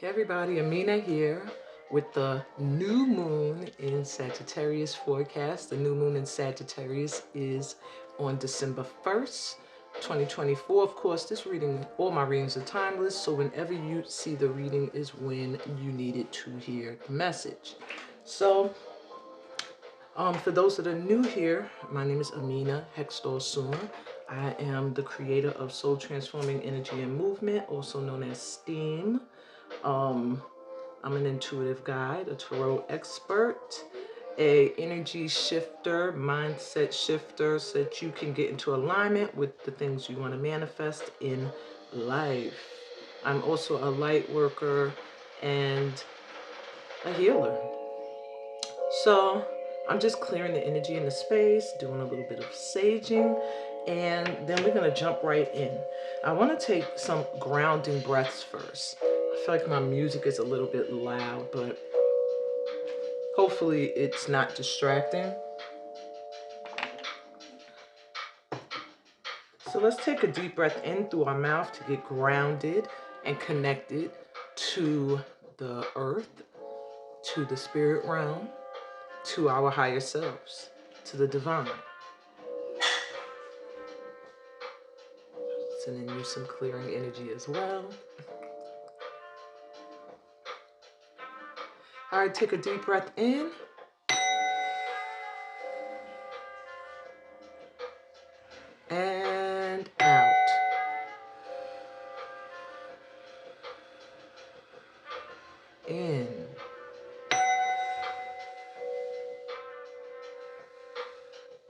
Hey everybody, Amina here with the new moon in Sagittarius forecast. The new moon in Sagittarius is on December 1st, 2024. Of course, this reading, all my readings are timeless, so whenever you see the reading is when you needed to hear the message. So, for those that are new here, my name is Amina Hextall Suma. I am the creator of Soul Transforming Energy and Movement, also known as STEAM. I'm an intuitive guide, a tarot expert, a energy shifter, mindset shifter, so that you can get into alignment with the things you want to manifest in life. I'm also a light worker and a healer. So I'm just clearing the energy in the space, doing a little bit of saging, and then we're going to jump right in. I want to take some grounding breaths first. I feel like my music is a little bit loud, but hopefully it's not distracting. So let's take a deep breath in through our mouth to get grounded and connected to the earth, to the spirit realm, to our higher selves, to the divine. Sending you some clearing energy as well. All right, take a deep breath in. And out. In.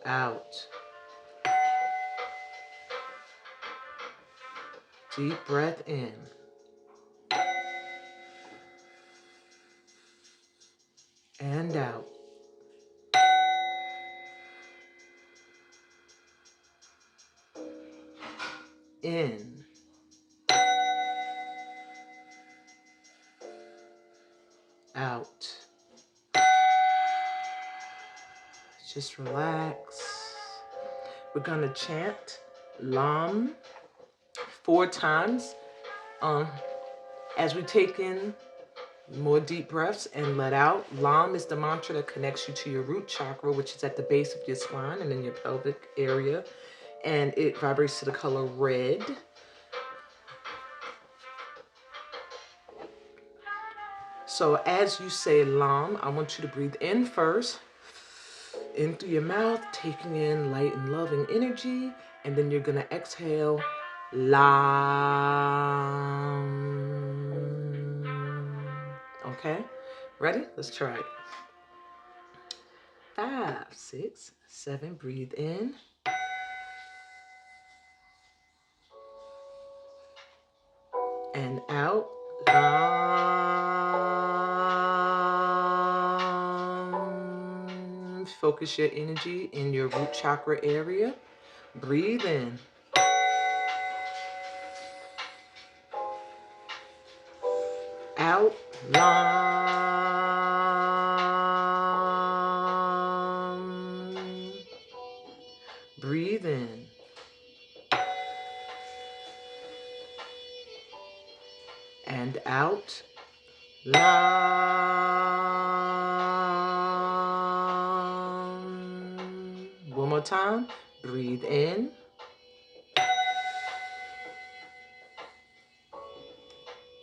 Out. Deep breath in. And out. In. Out. Just relax. We're going to chant Lam 4 times as we take in more deep breaths and let out. Lam is the mantra that connects you to your root chakra, which is at the base of your spine and in your pelvic area. And it vibrates to the color red. So as you say Lam, I want you to breathe in first. In through your mouth, taking in light and loving energy. And then you're going to exhale Lam. Okay? Ready? Let's try it. 5, 6, 7. Breathe in. And out. Lam. Focus your energy in your root chakra area. Breathe in. Out. Lam. Breathe in. And out. Lam. One more time. Breathe in.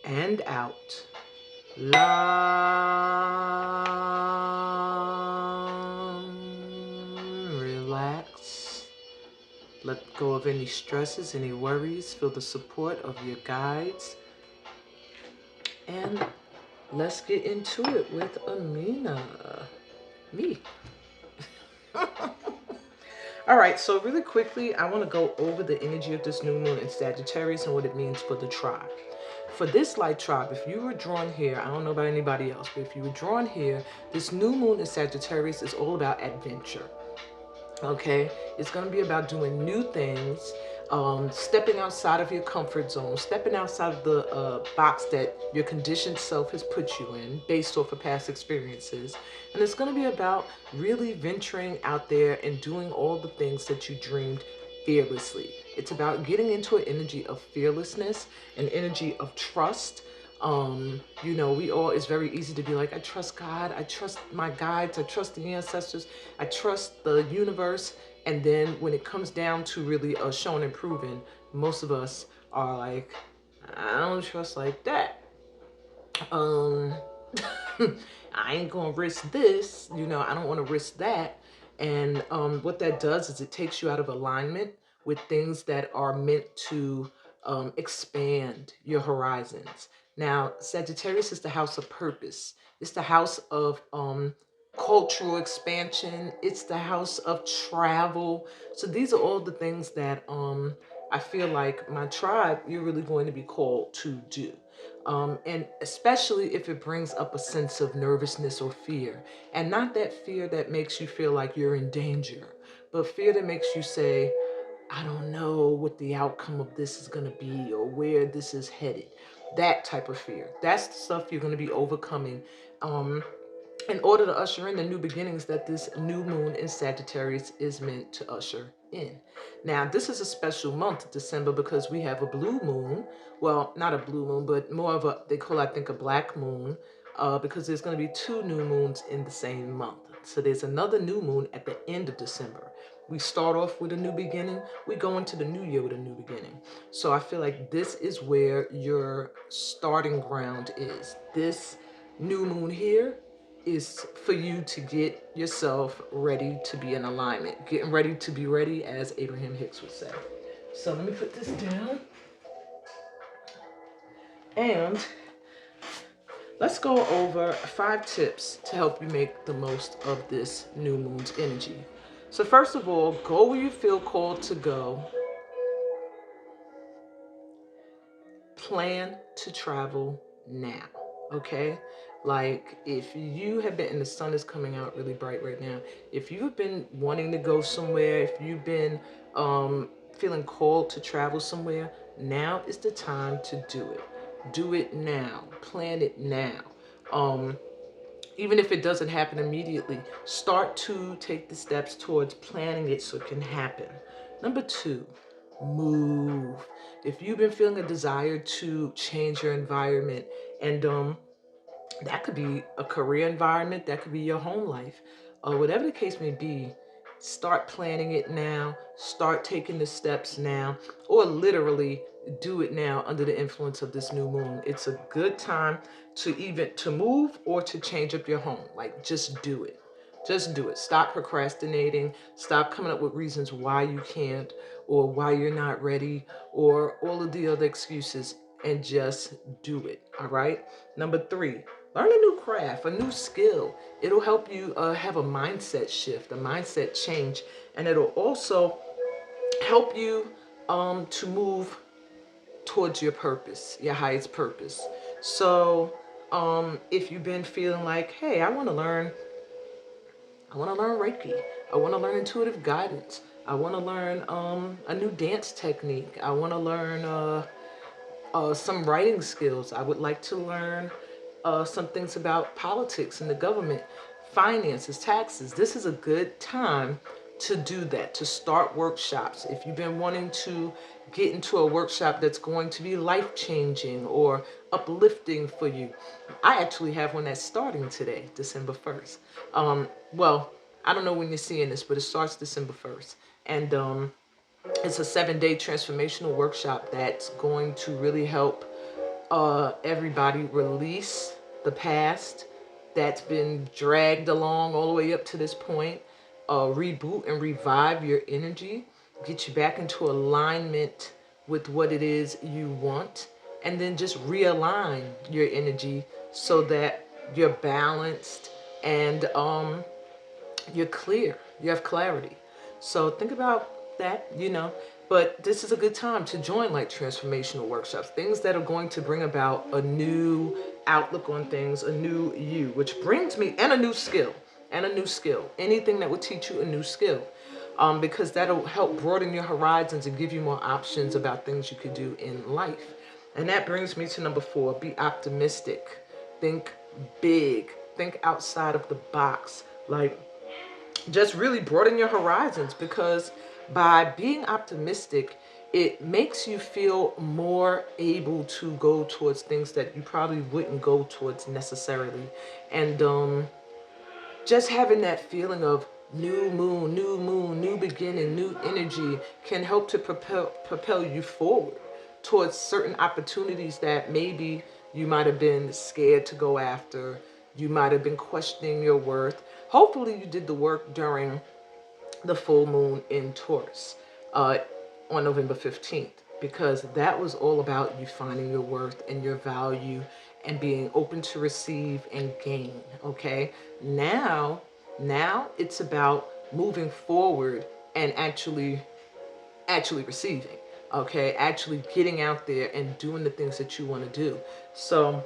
And out. Lam. Relax. Let go of any stresses, any worries. Feel the support of your guides. And let's get into it with Amina. Me. All right, so really quickly, I want to go over the energy of this new moon in Sagittarius and what it means for the tribe. For this light tribe, if you were drawn here, I don't know about anybody else, but if you were drawn here, this new moon in Sagittarius is all about adventure. Okay, it's going to be about doing new things, stepping outside of your comfort zone, stepping outside of the box that your conditioned self has put you in based off of past experiences. And it's going to be about really venturing out there and doing all the things that you dreamed fearlessly. It's about getting into an energy of fearlessness, an energy of trust, You know, we all, it's very easy to be like, I trust God, I trust my guides, I trust the ancestors, I trust the universe. And then when it comes down to really showing and proving, most of us are like, I don't trust like that. um I ain't gonna risk this, you know, I don't want to risk that. And what that does is it takes you out of alignment with things that are meant to expand your horizons. Now, Sagittarius is the house of purpose. It's the house of cultural expansion. It's the house of travel. So these are all the things that I feel like my tribe, you're really going to be called to do. And especially if it brings up a sense of nervousness or fear. And not that fear that makes you feel like you're in danger, but fear that makes you say, I don't know what the outcome of this is going to be or where this is headed. That type of fear. That's the stuff you're going to be overcoming. In order to usher in the new beginnings that this new moon in Sagittarius is meant to usher in. Now, this is a special month, December, because we have a blue moon. Well, not a blue moon, but more of a, they call, I think, a black moon, because there's going to be two new moons in the same month. So there's another new moon at the end of December. We start off with a new beginning. We go into the new year with a new beginning. So I feel like this is where your starting ground is. This new moon here is for you to get yourself ready to be in alignment. Getting ready to be ready, as Abraham Hicks would say. So let me put this down. And let's go over 5 tips to help you make the most of this new moon's energy. So first of all, go where you feel called to go. Plan to travel now, okay? Like, if you have been, and the sun is coming out really bright right now, if you've been wanting to go somewhere, if you've been feeling called to travel somewhere, now is the time to do it. Do it now. Plan it now. Even if it doesn't happen immediately, start to take the steps towards planning it so it can happen. Number 2, move. If you've been feeling a desire to change your environment, and that could be a career environment, that could be your home life, whatever the case may be, start planning it now, start taking the steps now, or literally do it now under the influence of this new moon. It's a good time to move or to change up your home. Like, just do it. Just do it. Stop procrastinating. Stop coming up with reasons why you can't, or why you're not ready, or all of the other excuses, and just do it. All right. Number 3, learn a new craft, a new skill. It'll help you have a mindset shift, a mindset change, and it'll also help you to move towards your purpose, your highest purpose. So if you've been feeling like, hey, I want to learn Reiki, I want to learn intuitive guidance, I want to learn a new dance technique, I want to learn some writing skills, I would like to learn some things about politics and the government, finances, taxes. This is a good time to do that, to start workshops. If you've been wanting to get into a workshop that's going to be life-changing or uplifting for you, I actually have one that's starting today, December 1st. Well, I don't know when you're seeing this, but it starts December 1st. And it's a 7-day transformational workshop that's going to really help everybody release the past that's been dragged along all the way up to this point, reboot and revive your energy, get you back into alignment with what it is you want, and then just realign your energy so that you're balanced and you're clear, you have clarity. So think about that, you know. But this is a good time to join like transformational workshops, things that are going to bring about a new outlook on things, a new you, which brings me, and a new skill, anything that would teach you a new skill, because that'll help broaden your horizons and give you more options about things you could do in life. And that brings me to number 4, be optimistic, think big, think outside of the box, like just really broaden your horizons, because by being optimistic, it makes you feel more able to go towards things that you probably wouldn't go towards necessarily. And just having that feeling of new moon, new beginning, new energy can help to propel you forward towards certain opportunities that maybe you might have been scared to go after. You might have been questioning your worth. Hopefully you did the work during the full moon in Taurus on November 15th, because that was all about you finding your worth and your value and being open to receive and gain. Okay, now it's about moving forward and actually receiving. Okay, actually getting out there and doing the things that you want to do. So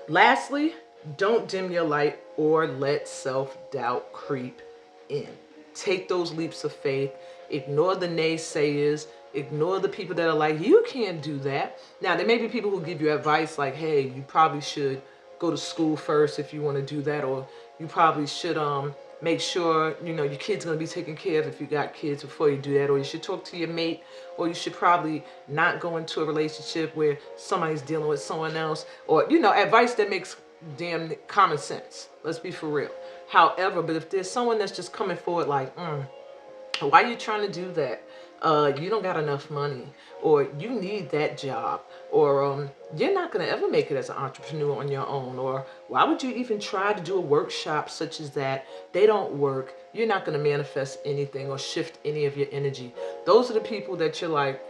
lastly, don't dim your light or let self-doubt creep in. Take those leaps of faith. Ignore the naysayers. Ignore the people that are like, you can't do that. Now, there may be people who give you advice like, hey, you probably should go to school first if you want to do that, or you probably should make sure, you know, your kid's going to be taken care of if you got kids before you do that, or you should talk to your mate, or you should probably not go into a relationship where somebody's dealing with someone else, or, you know, advice that makes damn common sense. Let's be for real. However, but if there's someone that's just coming forward like, why are you trying to do that? You don't got enough money, or you need that job, or you're not going to ever make it as an entrepreneur on your own, or why would you even try to do a workshop such as that? They don't work. You're not going to manifest anything or shift any of your energy. Those are the people that you're like,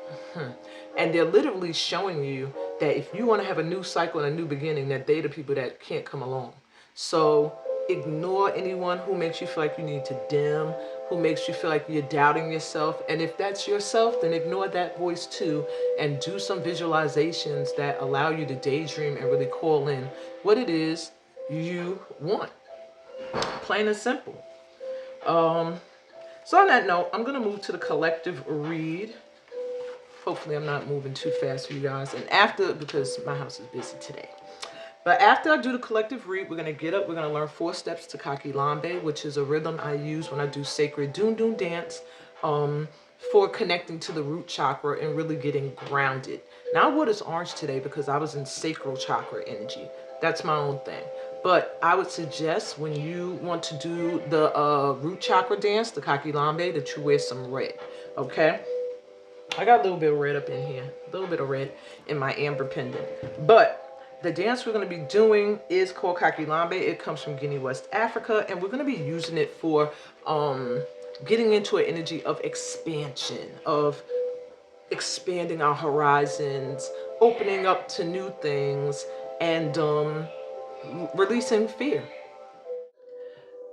and they're literally showing you that if you want to have a new cycle and a new beginning, that they're the people that can't come along. So ignore anyone who makes you feel like you need to dim, who makes you feel like you're doubting yourself. And if that's yourself, then ignore that voice too, and do some visualizations that allow you to daydream and really call in what it is you want. Plain and simple. So on that note, I'm going to move to the collective read. Hopefully I'm not moving too fast for you guys. And after, because my house is busy today. But after I do the collective read, we're going to get up. We're going to learn 4 steps to Kakilambe, which is a rhythm I use when I do sacred Doon Doon dance for connecting to the root chakra and really getting grounded. Now I wore this orange today because I was in sacral chakra energy. That's my own thing. But I would suggest when you want to do the root chakra dance, the Kakilambe, that you wear some red. Okay? I got a little bit of red up in here. A little bit of red in my amber pendant. But the dance we're going to be doing is called Kakilambe. It comes from Guinea, West Africa, and we're going to be using it for getting into an energy of expansion, of expanding our horizons, opening up to new things, and releasing fear.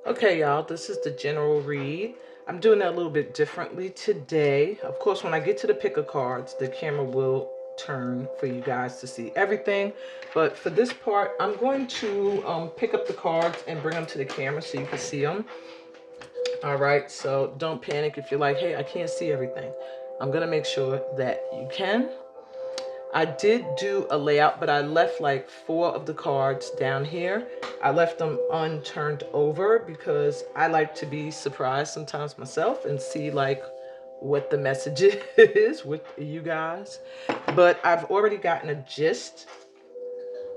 Okay, y'all, this is the general read. I'm doing that a little bit differently today. Of course, when I get to the pick of cards, the camera will turn for you guys to see everything. But for this part, I'm going to pick up the cards and bring them to the camera so you can see them. All right, so don't panic if you're like, hey, I can't see everything. I'm going to make sure that you can. I did do a layout, but I left like 4 of the cards down here. I left them unturned over because I like to be surprised sometimes myself and see like what the message is with you guys. But I've already gotten a gist.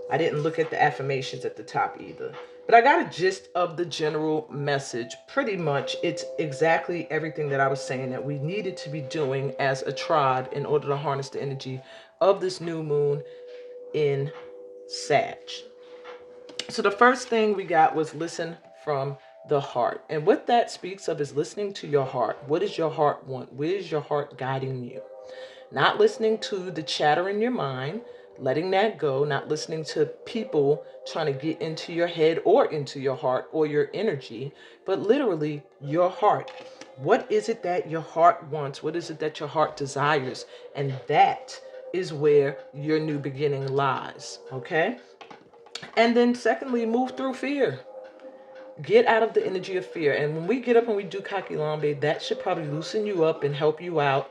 I didn't look at the affirmations at the top either. But I got a gist of the general message. Pretty much, it's exactly everything that I was saying that we needed to be doing as a tribe in order to harness the energy of this new moon in Sag. So the first thing we got was listen from the heart. And what that speaks of is listening to your heart. What does your heart want? Where is your heart guiding you? Not listening to the chatter in your mind, letting that go, not listening to people trying to get into your head or into your heart or your energy, but literally your heart. What is it that your heart wants? What is it that your heart desires? And that is where your new beginning lies, okay? And then secondly, move through fear. Get out of the energy of fear. And when we get up and we do Kakilambe, that should probably loosen you up and help you out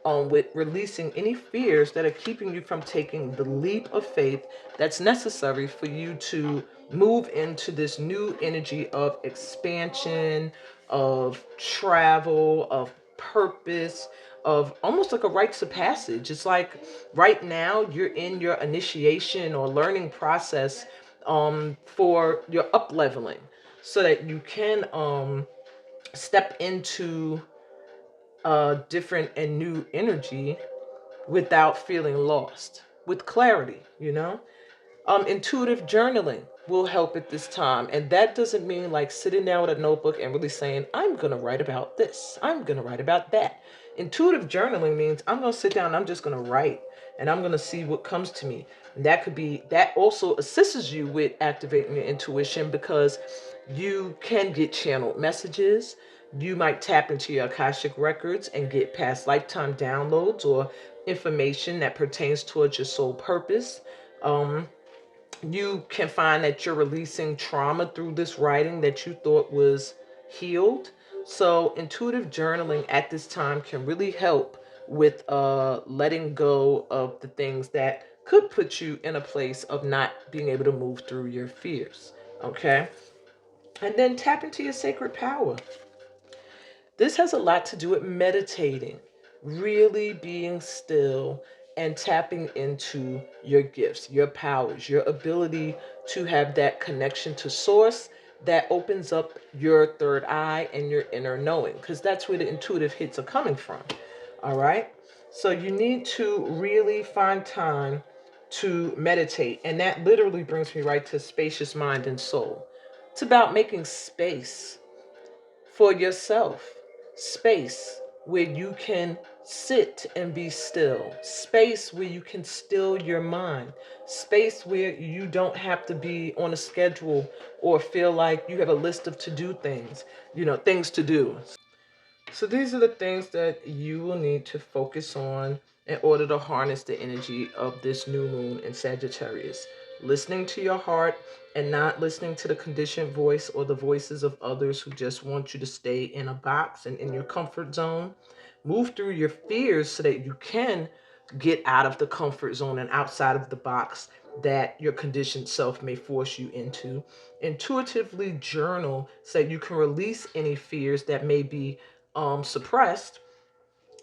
with releasing any fears that are keeping you from taking the leap of faith that's necessary for you to move into this new energy of expansion, of travel, of purpose, of almost like a rites of passage. It's like right now you're in your initiation or learning process for your up leveling, so that you can step into a different and new energy without feeling lost, with clarity, you know? Intuitive journaling will help at this time. And that doesn't mean like sitting down with a notebook and really saying, I'm going to write about this, I'm going to write about that. Intuitive journaling means I'm going to sit down and I'm just going to write, and I'm going to see what comes to me. And that also assists you with activating your intuition, because you can get channeled messages. You might tap into your Akashic records and get past lifetime downloads or information that pertains towards your soul purpose. You can find that you're releasing trauma through this writing that you thought was healed. So intuitive journaling at this time can really help with letting go of the things that could put you in a place of not being able to move through your fears. Okay? And then tap into your sacred power. This has a lot to do with meditating, really being still and tapping into your gifts, your powers, your ability to have that connection to source that opens up your third eye and your inner knowing, because that's where the intuitive hits are coming from. All right. So you need to really find time to meditate. And that literally brings me right to spacious mind and soul. It's about making space for yourself, space where you can sit and be still, space where you can still your mind, space where you don't have to be on a schedule or feel like you have a list of to-do things, things to do. So these are the things that you will need to focus on in order to harness the energy of this new moon in Sagittarius. Listening to your heart and not listening to the conditioned voice or the voices of others who just want you to stay in a box and in your comfort zone. Move through your fears so that you can get out of the comfort zone and outside of the box that your conditioned self may force you into. Intuitively journal so that you can release any fears that may be suppressed.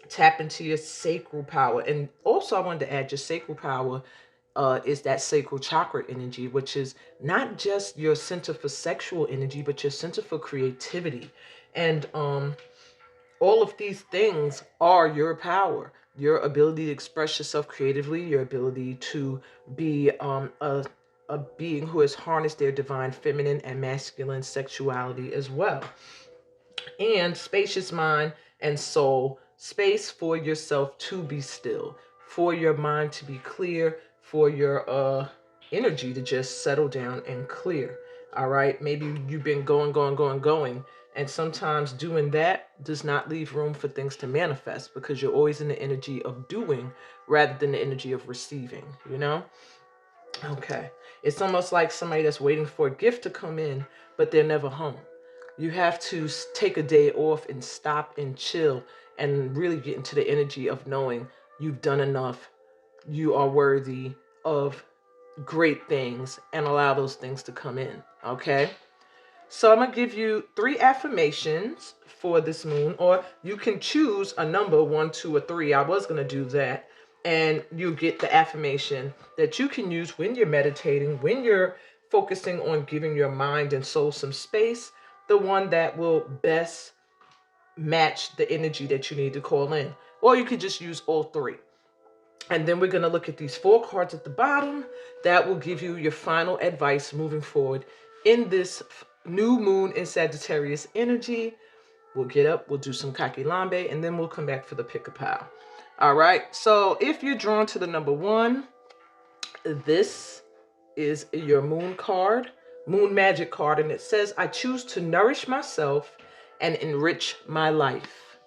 Tap into your sacral power. And also I wanted to add, your sacral power is that sacral chakra energy, which is not just your center for sexual energy, but your center for creativity. And all of these things are your power, your ability to express yourself creatively, your ability to be a being who has harnessed their divine feminine and masculine sexuality as well. And spacious mind and soul, space for yourself to be still, for your mind to be clear, for your energy to just settle down and clear. All right, maybe you've been going, and sometimes doing that does not leave room for things to manifest, because you're always in the energy of doing rather than the energy of receiving, Okay, it's almost like somebody that's waiting for a gift to come in, but they're never home. You have to take a day off and stop and chill and really get into the energy of knowing you've done enough, you are worthy of great things, and allow those things to come in. Okay, so I'm gonna give you 3 affirmations for this moon, or you can choose a number, 1, 2, or 3. I was gonna do that, and you get the affirmation that you can use when you're meditating, when you're focusing on giving your mind and soul some space, the one that will best match the energy that you need to call in. Or you could just use all 3. And then we're going to look at these 4 cards at the bottom that will give you your final advice moving forward in this new moon in Sagittarius energy. We'll get up, we'll do some kakilambe, and then we'll come back for the pick-a-pal. All right, so if you're drawn to the number 1, this is your moon card, moon magic card, and it says, I choose to nourish myself and enrich my life.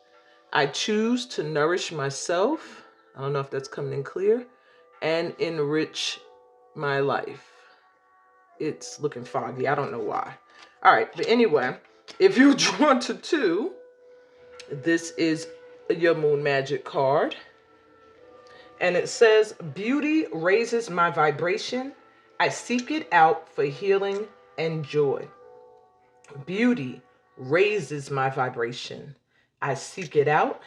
I choose to nourish myself, I don't know if that's coming in clear, and enrich my life. It's looking foggy, I don't know why. All right, but anyway, if you're drawn to 2, this is your moon magic card. And it says, beauty raises my vibration. I seek it out for healing and joy. Beauty raises my vibration. I seek it out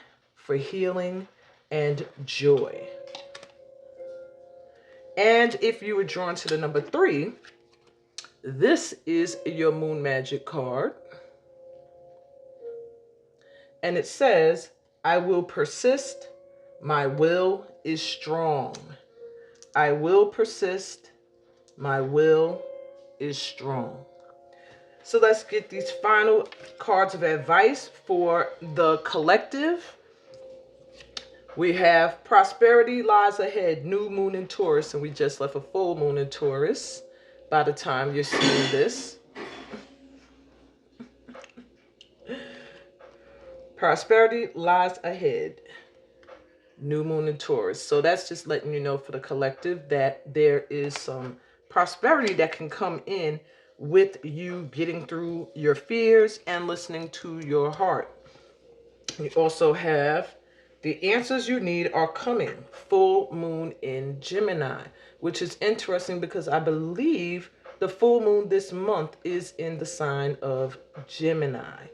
for healing and joy. And if you were drawn to the number 3, this is your Moon Magic card. And it says, I will persist. My will is strong. I will persist. My will is strong. So let's get these final cards of advice for the collective. We have prosperity lies ahead, new moon in Taurus, and we just left a full moon in Taurus by the time you're seeing this. Prosperity lies ahead, new moon in Taurus. So that's just letting you know for the collective that there is some prosperity that can come in with you getting through your fears and listening to your heart. You also have the answers you need are coming. Full moon in Gemini, which is interesting because I believe the full moon this month is in the sign of Gemini.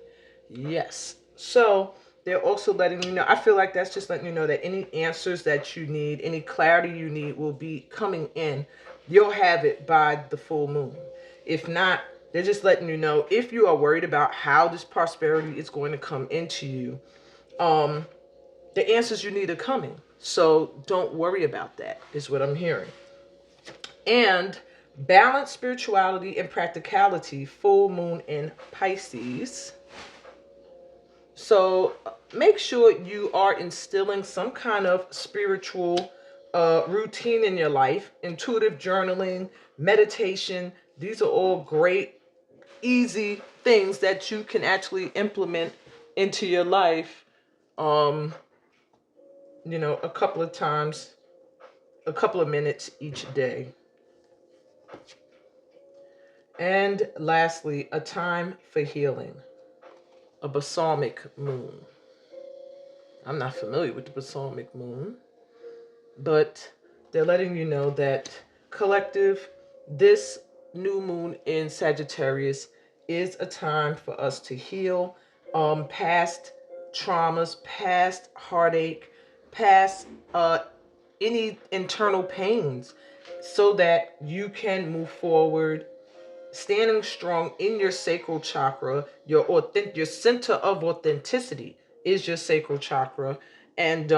Yes. So they're also letting you know, I feel like that's just letting you know that any answers that you need, any clarity you need will be coming in. You'll have it by the full moon. If not, they're just letting you know if you are worried about how this prosperity is going to come into you, the answers you need are coming. So don't worry about that, is what I'm hearing. And balance spirituality and practicality, full moon in Pisces. So make sure you are instilling some kind of spiritual routine in your life. Intuitive journaling, meditation. These are all great, easy things that you can actually implement into your life. You know, a couple of times, a couple of minutes each day. And lastly, a time for healing. A balsamic moon. I'm not familiar with the balsamic moon, but they're letting you know that collective, this new moon in Sagittarius is a time for us to heal past traumas, past heartache, past any internal pains, so that you can move forward standing strong in your sacral chakra. Your center of authenticity is your sacral chakra, and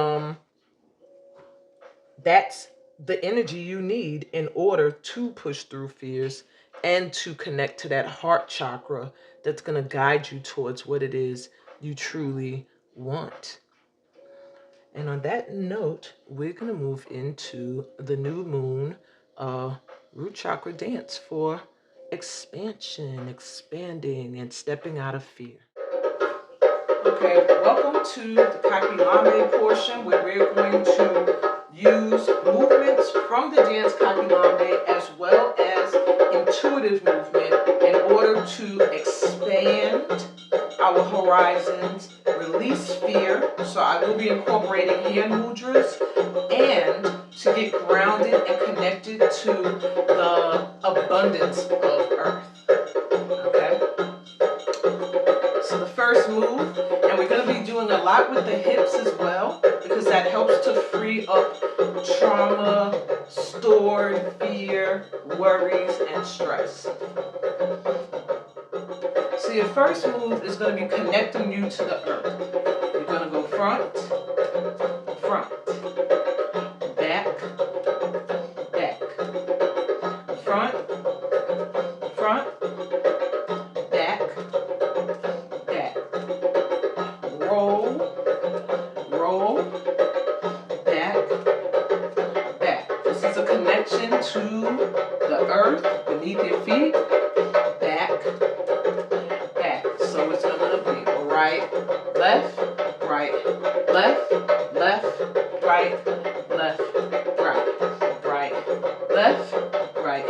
that's the energy you need in order to push through fears and to connect to that heart chakra that's going to guide you towards what it is you truly want. And on that note, we're going to move into the new moon root chakra dance for expansion, expanding, and stepping out of fear. Okay, welcome to the Kakilame portion, where we're going to use movements from the dance Kakilame as well as intuitive movement in order to expand our horizons, release fear. So I will be incorporating hand mudras and to get grounded and connected to the abundance of earth. Okay? So the first move, and we're going to be doing a lot with the hips as well, because that helps to free up trauma, stored fear, worries, and stress. So your first move is going to be connecting you to the earth. You're going to go front, front, back, back, front, front, back, back, roll, roll, back, back. This is a connection to the earth beneath your feet, back, back. So it's going to be right, left, right, left, left, right, left, right, right, left, right,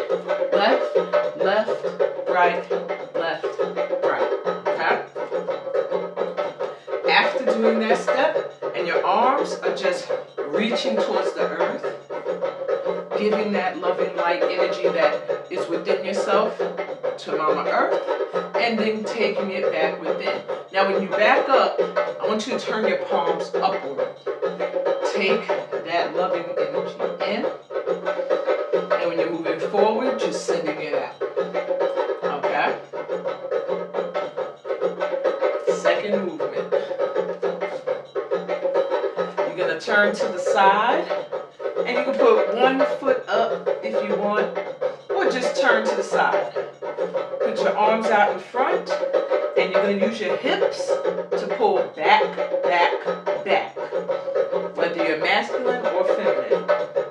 left, left, right, left, right. Okay? After doing that step, and your arms are just reaching towards the earth, giving that loving light energy that is within yourself to Mama Earth, and then taking it back within. Now when you back up, I want you to turn your palms upward. Take that loving energy in, and when you're moving forward, just sending it out. Okay? Second movement. You're going to turn to the side, and you can put one foot up if you want, or just turn to the side. Put your arms out in front, and you're going to use your hips to pull back, back, back. Whether you're masculine or feminine.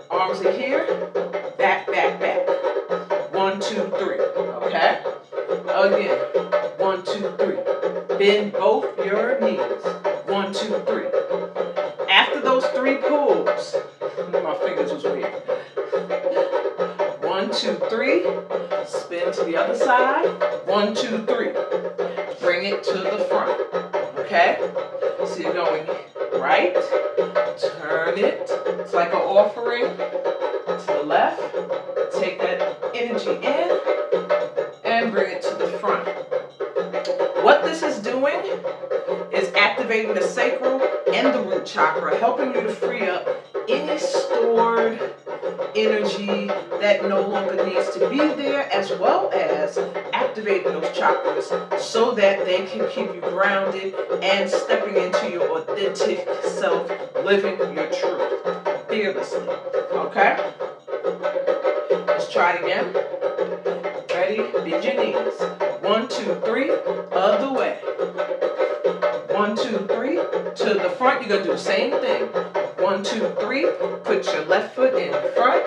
Arms are here, back, back, back. 1, 2, 3. Okay? Again. 1, 2, 3. Bend both your knees. 1, 2, 3. After those 3 pulls, my fingers was weird. 1, 2, 3. Spin to the other side. 1, 2, 3. Bring it to the front. Okay? So you're going right, turn it. It's like an offering to the left. Take that energy in and bring it to the front. What this is doing is activating the sacral and the root chakra, helping you to free up any stored energy that no longer needs to be there, as well as activating those chakras so that they can keep you grounded and stepping into your authentic self, living your truth fearlessly. Okay? Let's try it again. Ready? Bend your knees. 1, 2, 3, other way. 1, 2, 3, to the front. You're going to do the same thing. 1, 2, 3, put your left foot in front.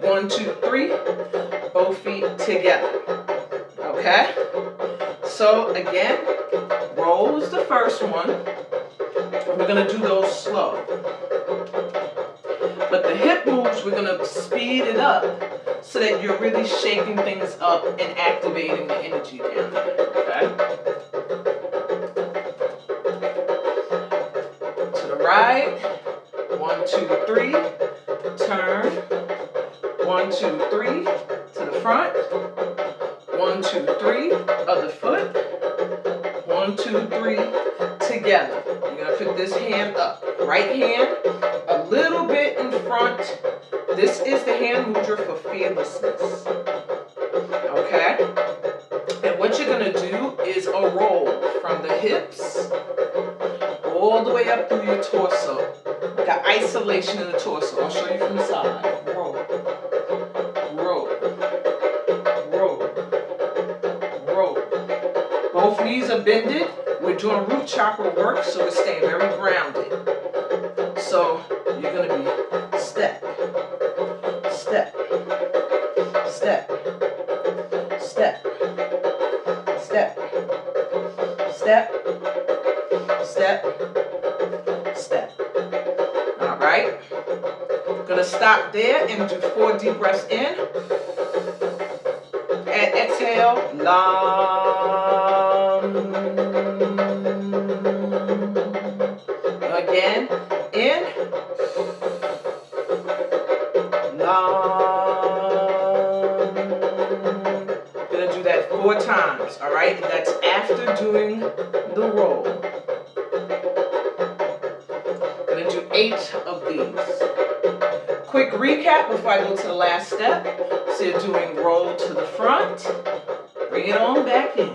1, 2, 3, both feet together. Okay? So again, rolls the first one. We're going to do those slow. But the hip moves, we're going to speed it up so that you're really shaking things up and activating the energy down there. Okay? To the right. 1, 2, 3. Turn. 1, 2, 3. To the front. 1, 2, 3. Other foot. 1, 2, 3. Together. You're going to put this hand up. Right hand a little bit in front. This is the hand mudra for fearlessness. Okay? And what you're going to do is a roll from the hips all the way up through your torso. Like an isolation in the torso. I'll show you from the side. Roll. Roll. Roll. Roll. Both knees are bended. We're doing root chakra work, so we're staying very grounded. So you're going to be step, step, step, step, step, step, step, step. All right. Gonna stop there and do 4 deep breaths in. And exhale. Long. Again. In. Long. Gonna do that 4 times. All right. And that's after doing the roll. Gonna do 8 of these. Quick recap before I go to the last step. So you're doing roll to the front. Bring it on back in.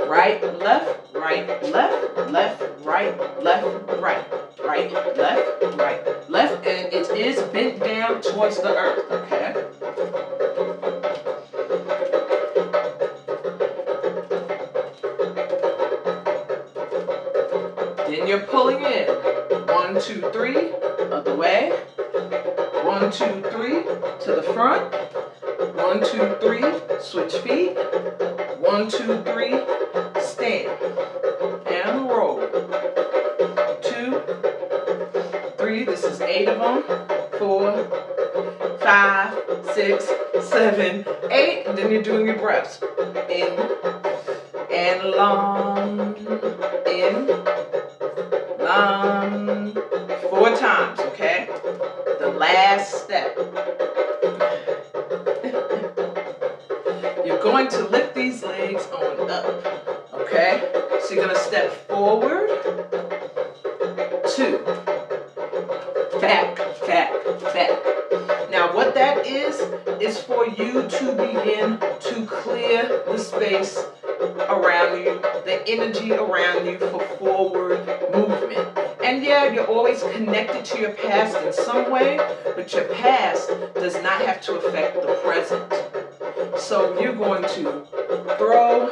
Right, left, right, left, left, right, left, right. Right, left, right, left. And it is bent down towards the earth, okay? Then you're pulling in. 1, 2, 3, other way. 1, 2, 3, to the front. 1, 2, 3, switch feet. 1, 2, 3, stand. And roll. 2, 3, this is 8 of them. 4, 5, 6, 7, 8. And then you're doing your breaths. In and long. In, long. 4 times, okay? The last step. You're going to lift these legs on up. Okay? So you're going to step forward, 2, back, back, back. Now what that is for you to begin to clear the space around you, the energy around you for forward movement. And yeah, you're always connected to your past in some way, but your past does not have to affect the present. So you're going to throw.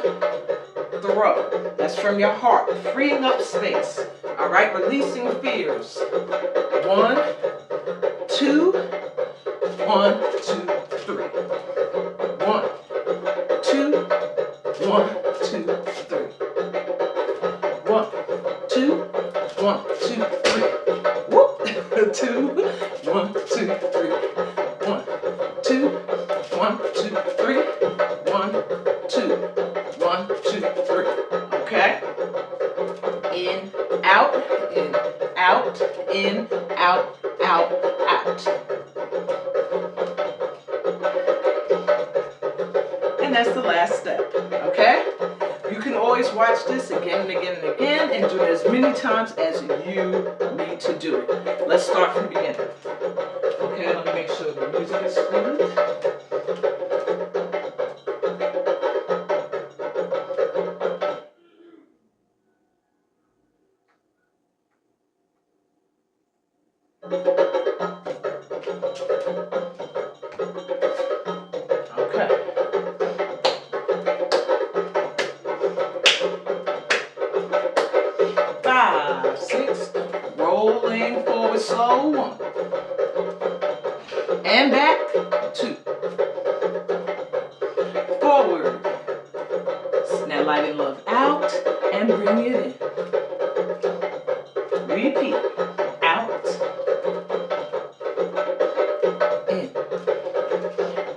That's from your heart, freeing up space. All right, releasing fears. 1, 2, 1, 2, 3. 1, 2, 1, 2, 3. 1, 2, 1, 2, 3. Whoop. 2, 1, 2, 3. 1, 2, 1, 2, 3. 1, 2, 1, 2, 3. Okay? In, out, in, out, in, out, out, out. And that's the last step, okay? You can always watch this again and again and again and do it as many times as you need to do it. Let's start from the beginning. Okay, let me make sure the music is good. Okay. 5, 6, rolling forward slow, 1. And back, 2. Forward. Now light and love out and bring it in. Repeat. Out. In.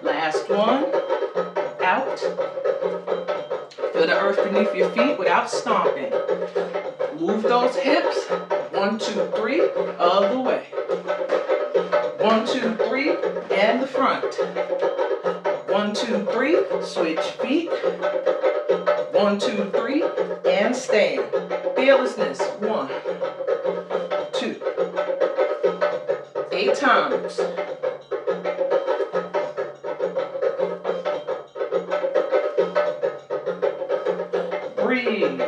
Last one. Out. Feel the earth beneath your feet without stomping. Move those hips. 1, 2, 3. Other way. 1, 2, 3. And the front. 1, 2, 3. Switch feet. 1, 2, 3. And stand. Fearlessness. 1, 2. 8 times. Breathe.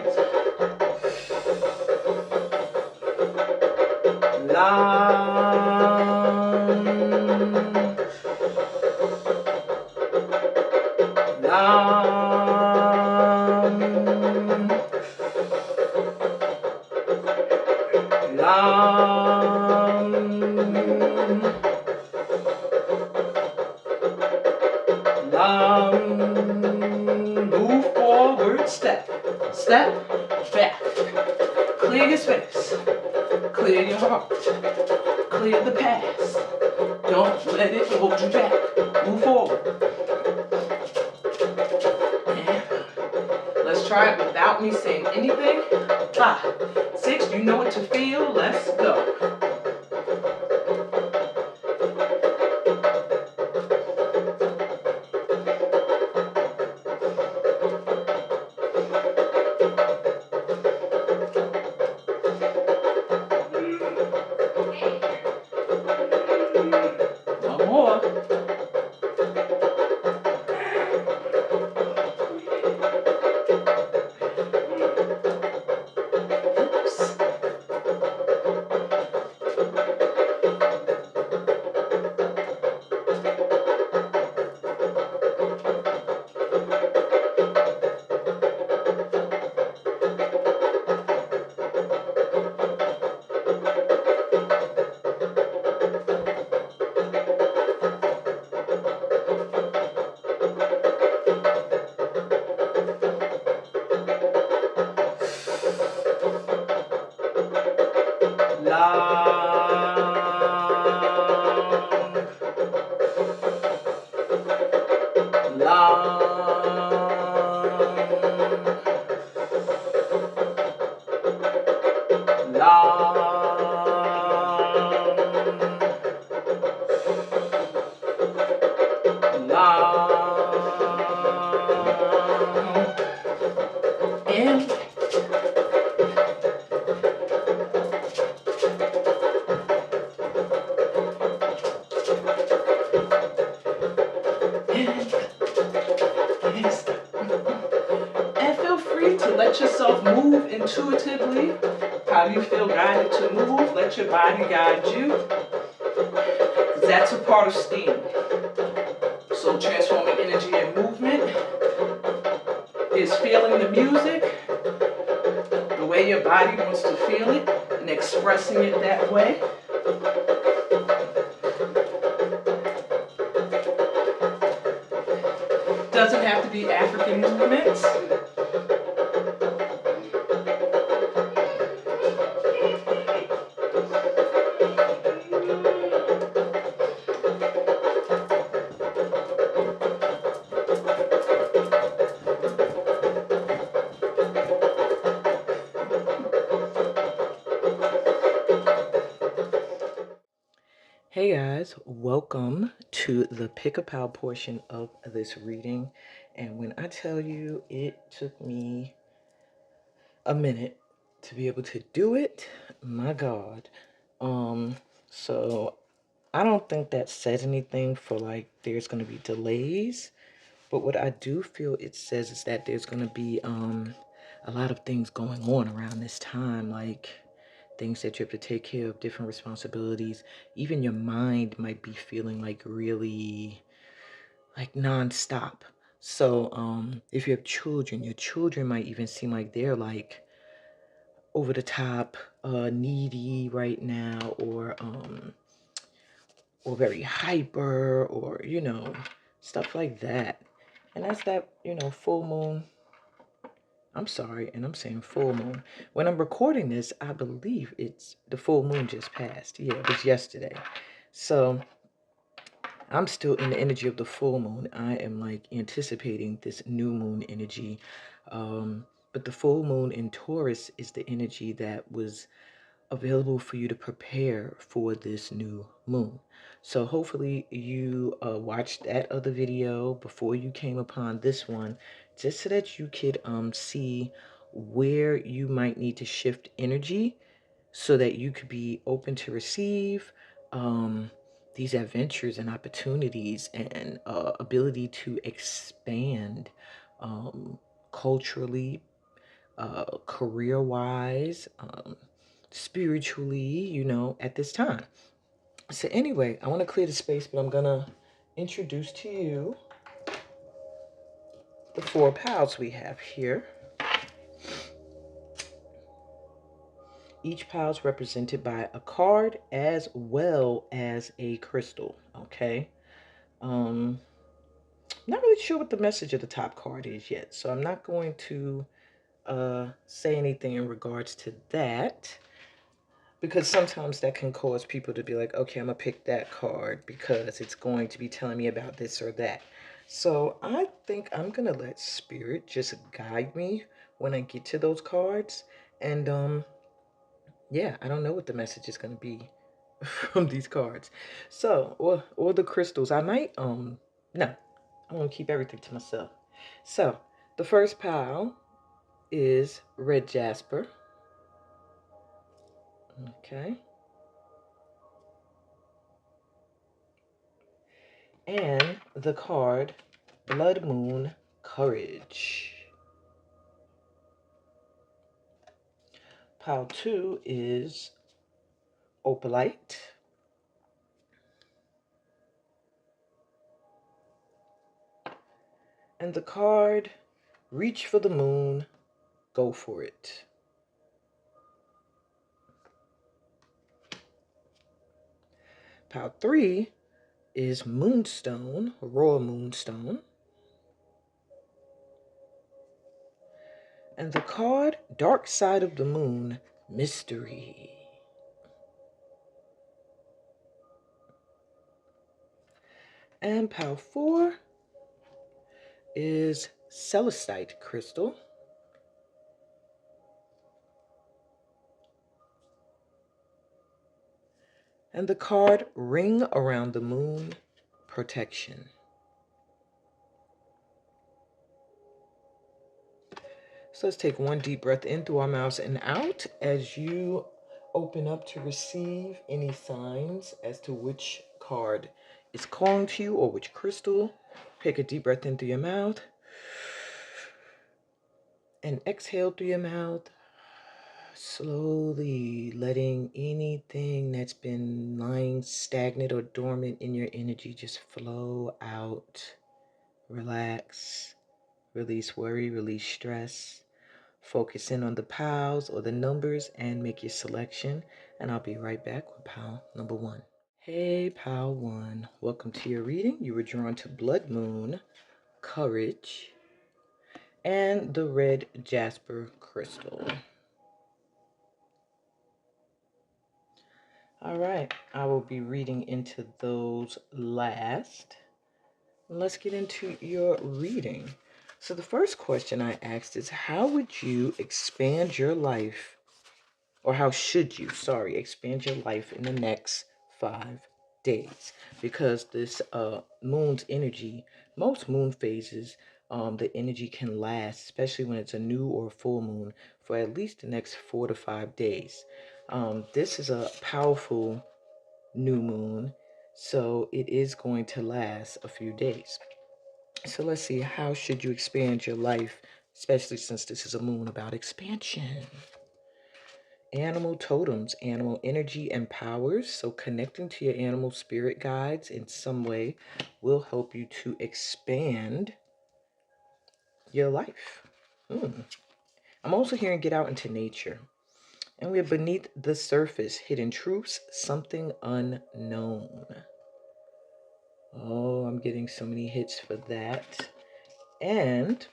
Long. Long. Long. Long. Move forward, step, step, back. Clear your space. Clear your heart. Clear the past. Don't let it hold you back. Move forward. And let's try it without me saying anything. 5, 6, you know what to feel. Let's go. One more. Oops. let yourself move intuitively. How you feel guided to move, let your body guide you. That's a part of STEAM. So transforming energy and movement is feeling the music the way your body wants to feel it and expressing it that way. Doesn't have to be African movements. Hey guys, welcome to the pick a pal portion of this reading. And when I tell you it took me a minute to be able to do it, my God. So I don't think that says anything for like there's gonna be delays, but what I do feel it says is that there's gonna be a lot of things going on around this time, like things that you have to take care of, different responsibilities. Even your mind might be feeling like really like nonstop. So if you have children, your children might even seem like they're like over the top, needy right now, or very hyper, or stuff like that. And that's that, full moon. I'm sorry, and I'm saying full moon. When I'm recording this, I believe it's the full moon just passed. Yeah, it was yesterday. So I'm still in the energy of the full moon. I am like anticipating this new moon energy. But the full moon in Taurus is the energy that was available for you to prepare for this new moon. So hopefully you watched that other video before you came upon this one, just so that you could see where you might need to shift energy so that you could be open to receive these adventures and opportunities and ability to expand culturally, career-wise, spiritually, at this time. So anyway, I want to clear the space, but I'm going to introduce to you the 4 pals we have here. Each pal is represented by a card as well as a crystal, okay? Not really sure what the message of the top card is yet, so I'm not going to say anything in regards to that, because sometimes that can cause people to be like, okay, I'm gonna pick that card because it's going to be telling me about this or that. So I think I'm gonna let spirit just guide me when I get to those cards. And yeah, I don't know what the message is gonna be from these cards. So, or the crystals. I might no, I'm gonna keep everything to myself. So the first pile is red jasper. Okay. And the card Blood Moon Courage. Pile 2 is Opalite. And the card Reach for the Moon, Go for It. Pile 3 is Moonstone, Raw Moonstone. And the card Dark Side of the Moon, Mystery. And pile 4 is Celestite Crystal. And the card Ring Around the Moon, Protection. So let's take one deep breath in through our mouths and out as you open up to receive any signs as to which card is calling to you or which crystal. Take a deep breath in through your mouth. And exhale through your mouth. Slowly letting anything that's been lying stagnant or dormant in your energy just flow out. Relax, release worry, release stress. Focus in on the piles or the numbers and make your selection. And I'll be right back with pile number 1. Hey, pile 1. Welcome to your reading. You were drawn to Blood Moon, Courage, and the red jasper crystal. All right, I will be reading into those last. Let's get into your reading. So the first question I asked is, how would you expand your life, or how should you, expand your life in the next 5 days? Because this moon's energy, most moon phases, the energy can last, especially when it's a new or full moon, for at least the next 4 to 5 days. This is a powerful new moon, so it is going to last a few days. So let's see, how should you expand your life, especially since this is a moon about expansion? Animal totems, animal energy and powers. So connecting to your animal spirit guides in some way will help you to expand your life. I'm also hearing get out into nature. And we have beneath the surface, hidden truths, something unknown. Oh, I'm getting so many hits for that. And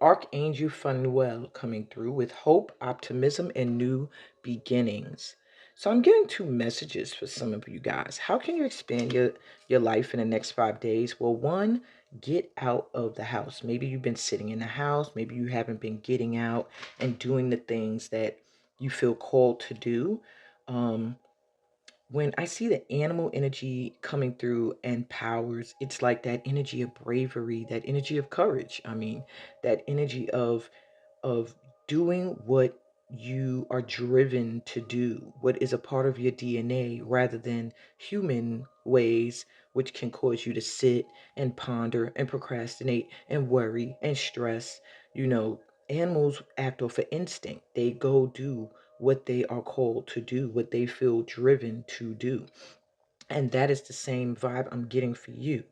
Archangel Fanuel coming through with hope, optimism, and new beginnings. So I'm getting 2 messages for some of you guys. How can you expand your life in the next 5 days? Well, 1, get out of the house. Maybe you've been sitting in the house. Maybe you haven't been getting out and doing the things that you feel called to do. When I see the animal energy coming through and powers, it's like that energy of bravery, that energy of courage. I mean, that energy of doing what you are driven to do, what is a part of your DNA, rather than human ways, which can cause you to sit and ponder and procrastinate and worry and stress. Animals act off of instinct. They go do what they are called to do, what they feel driven to do. And that is the same vibe I'm getting for you.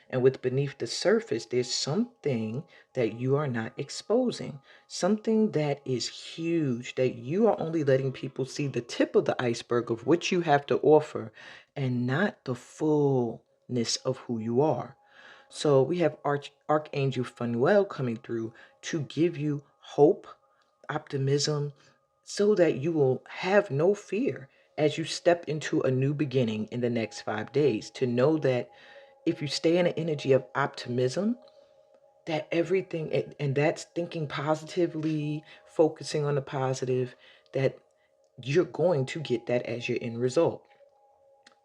And with beneath the surface, there's something that you are not exposing, something that is huge, that you are only letting people see the tip of the iceberg of what you have to offer and not the fullness of who you are. So we have Archangel Fanuel coming through to give you hope, optimism, so that you will have no fear as you step into a new beginning in the next 5 days. To know that if you stay in an energy of optimism, that everything, and that's thinking positively, focusing on the positive, that you're going to get that as your end result.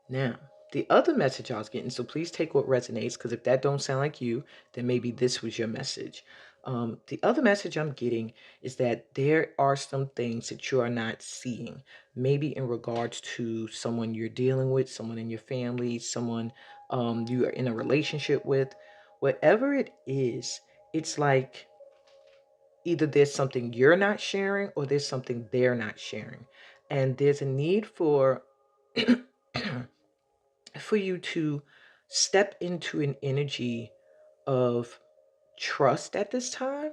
Now, the other message I was getting, so please take what resonates, because if that don't sound like you, then maybe this was your message. The other message I'm getting is that there are some things that you are not seeing, maybe in regards to someone you're dealing with, someone in your family, someone you are in a relationship with. Whatever it is, it's like either there's something you're not sharing or there's something they're not sharing. And there's a need for for you to step into an energy of trust at this time,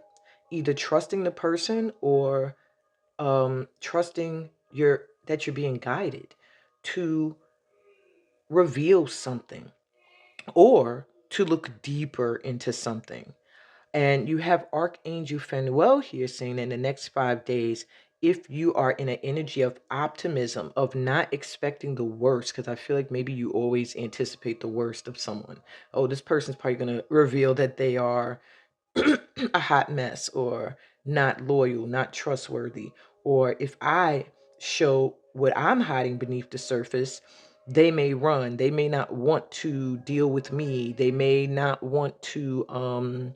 either trusting the person or trusting that you're being guided to reveal something or to look deeper into something. And you have Archangel Fanuel here saying in the next 5 days, if you are in an energy of optimism, of not expecting the worst, because I feel like maybe you always anticipate the worst of someone. Oh, this person's probably going to reveal that they are a hot mess, or not loyal, not trustworthy. Or if I show what I'm hiding beneath the surface, they may run. They may not want to deal with me. They may not want to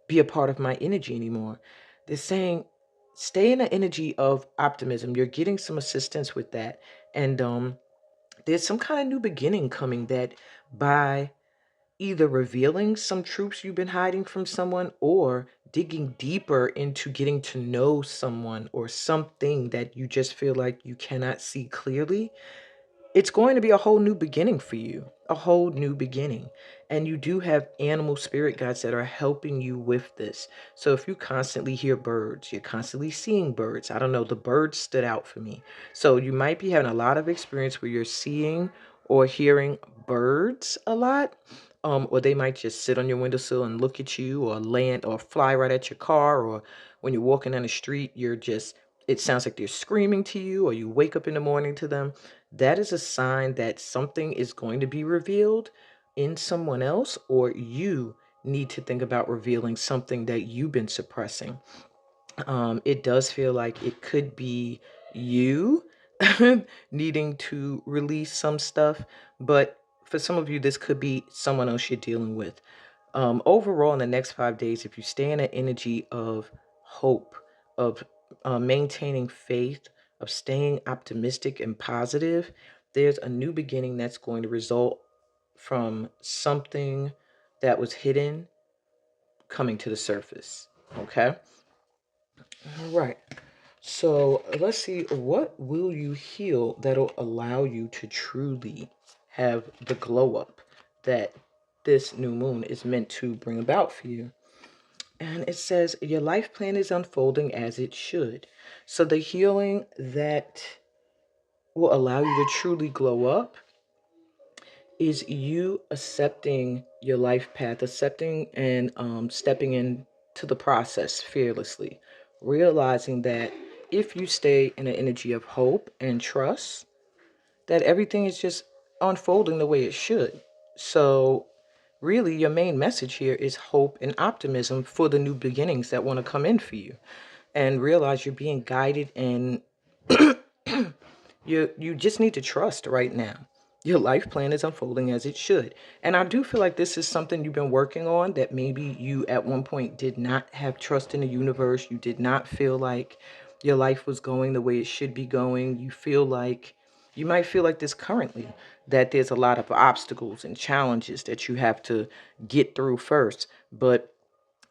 be a part of my energy anymore. They're saying stay in an energy of optimism. You're getting some assistance with that. And there's some kind of new beginning coming that by either revealing some truths you've been hiding from someone or digging deeper into getting to know someone or something that you just feel like you cannot see clearly. It's going to be a whole new beginning for you, a whole new beginning. And you do have animal spirit guides that are helping you with this. So if you constantly hear birds, you're constantly seeing birds. I don't know, the birds stood out for me. So you might be having a lot of experience where you're seeing or hearing birds a lot. Or they might just sit on your windowsill and look at you, or land or fly right at your car, or when you're walking down the street, it sounds like they're screaming to you, or you wake up in the morning to them. That is a sign that something is going to be revealed in someone else, or you need to think about revealing something that you've been suppressing. It does feel like it could be you needing to release some stuff, but for some of you, this could be someone else you're dealing with. Overall, in the next 5 days, if you stay in an energy of hope, of maintaining faith, of staying optimistic and positive, there's a new beginning that's going to result from something that was hidden coming to the surface. Okay? All right. So let's see, what will you heal that'll allow you to truly have the glow up that this new moon is meant to bring about for you? And it says your life plan is unfolding as it should. So the healing that will allow you to truly glow up is you accepting your life path, accepting and stepping into the process fearlessly, realizing that if you stay in an energy of hope and trust, that everything is just unfolding the way it should. So really your main message here is hope and optimism for the new beginnings that want to come in for you, and realize you're being guided, and you just need to trust right now. Your life plan is unfolding as it should. And I do feel like this is something you've been working on, that maybe you at one point did not have trust in the universe. You did not feel like your life was going the way it should be going. You might feel like this currently, that there's a lot of obstacles and challenges that you have to get through first. But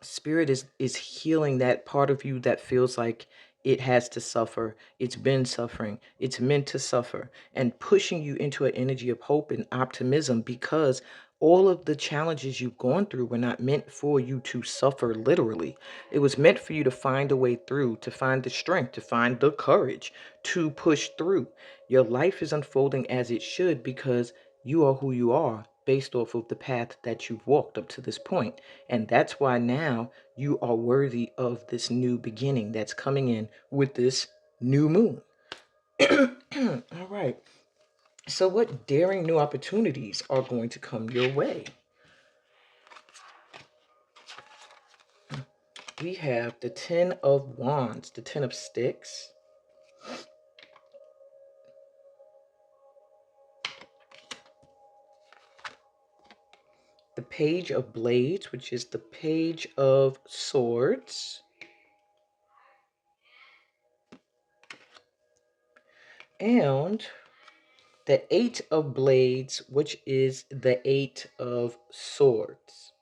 Spirit is healing that part of you that feels like it has to suffer. It's been suffering. It's meant to suffer, and pushing you into an energy of hope and optimism, because all of the challenges you've gone through were not meant for you to suffer literally. It was meant for you to find a way through, to find the strength, to find the courage to push through. Your life is unfolding as it should, because you are who you are based off of the path that you've walked up to this point. And that's why now you are worthy of this new beginning that's coming in with this new moon. All right. So, what daring new opportunities are going to come your way? We have the Ten of Wands, the Ten of Sticks, the Page of Blades, which is the Page of Swords, and the Eight of Blades, which is the Eight of Swords.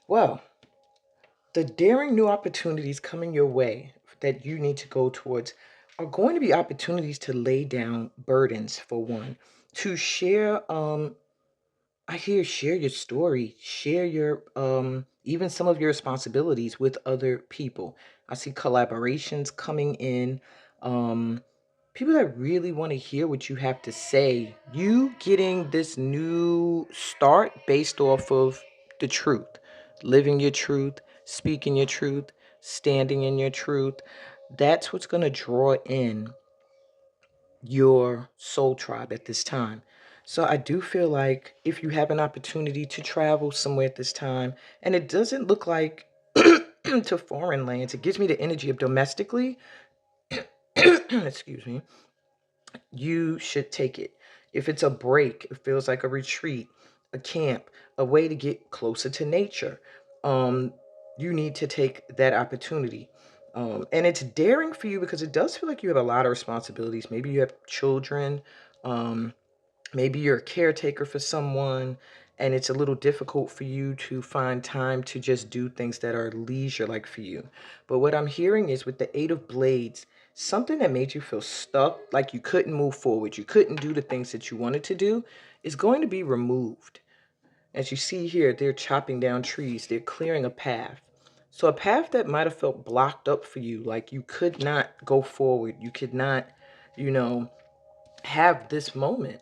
Well, the daring new opportunities coming your way that you need to go towards are going to be opportunities to lay down burdens, for one, to share share your story, share your even some of your responsibilities with other people. I see collaborations coming in. People that really want to hear what you have to say. You getting this new start based off of the truth, living your truth, speaking your truth, standing in your truth. That's what's going to draw in your soul tribe at this time. So I do feel like if you have an opportunity to travel somewhere at this time, and it doesn't look like to foreign lands, it gives me the energy of domestically, excuse me, you should take it. If it's a break, it feels like a retreat, a camp, a way to get closer to nature. Um, you need to take that opportunity. And it's daring for you because it does feel like you have a lot of responsibilities. Maybe you have children. Um, Maybe you're a caretaker for someone and it's a little difficult for you to find time to just do things that are leisure like for you. But what I'm hearing is with the Eight of Blades, something that made you feel stuck, like you couldn't move forward, you couldn't do the things that you wanted to do, is going to be removed. As you see here, they're chopping down trees, they're clearing a path. So a path that might have felt blocked up for you, like you could not go forward, you could not, you know, have this moment,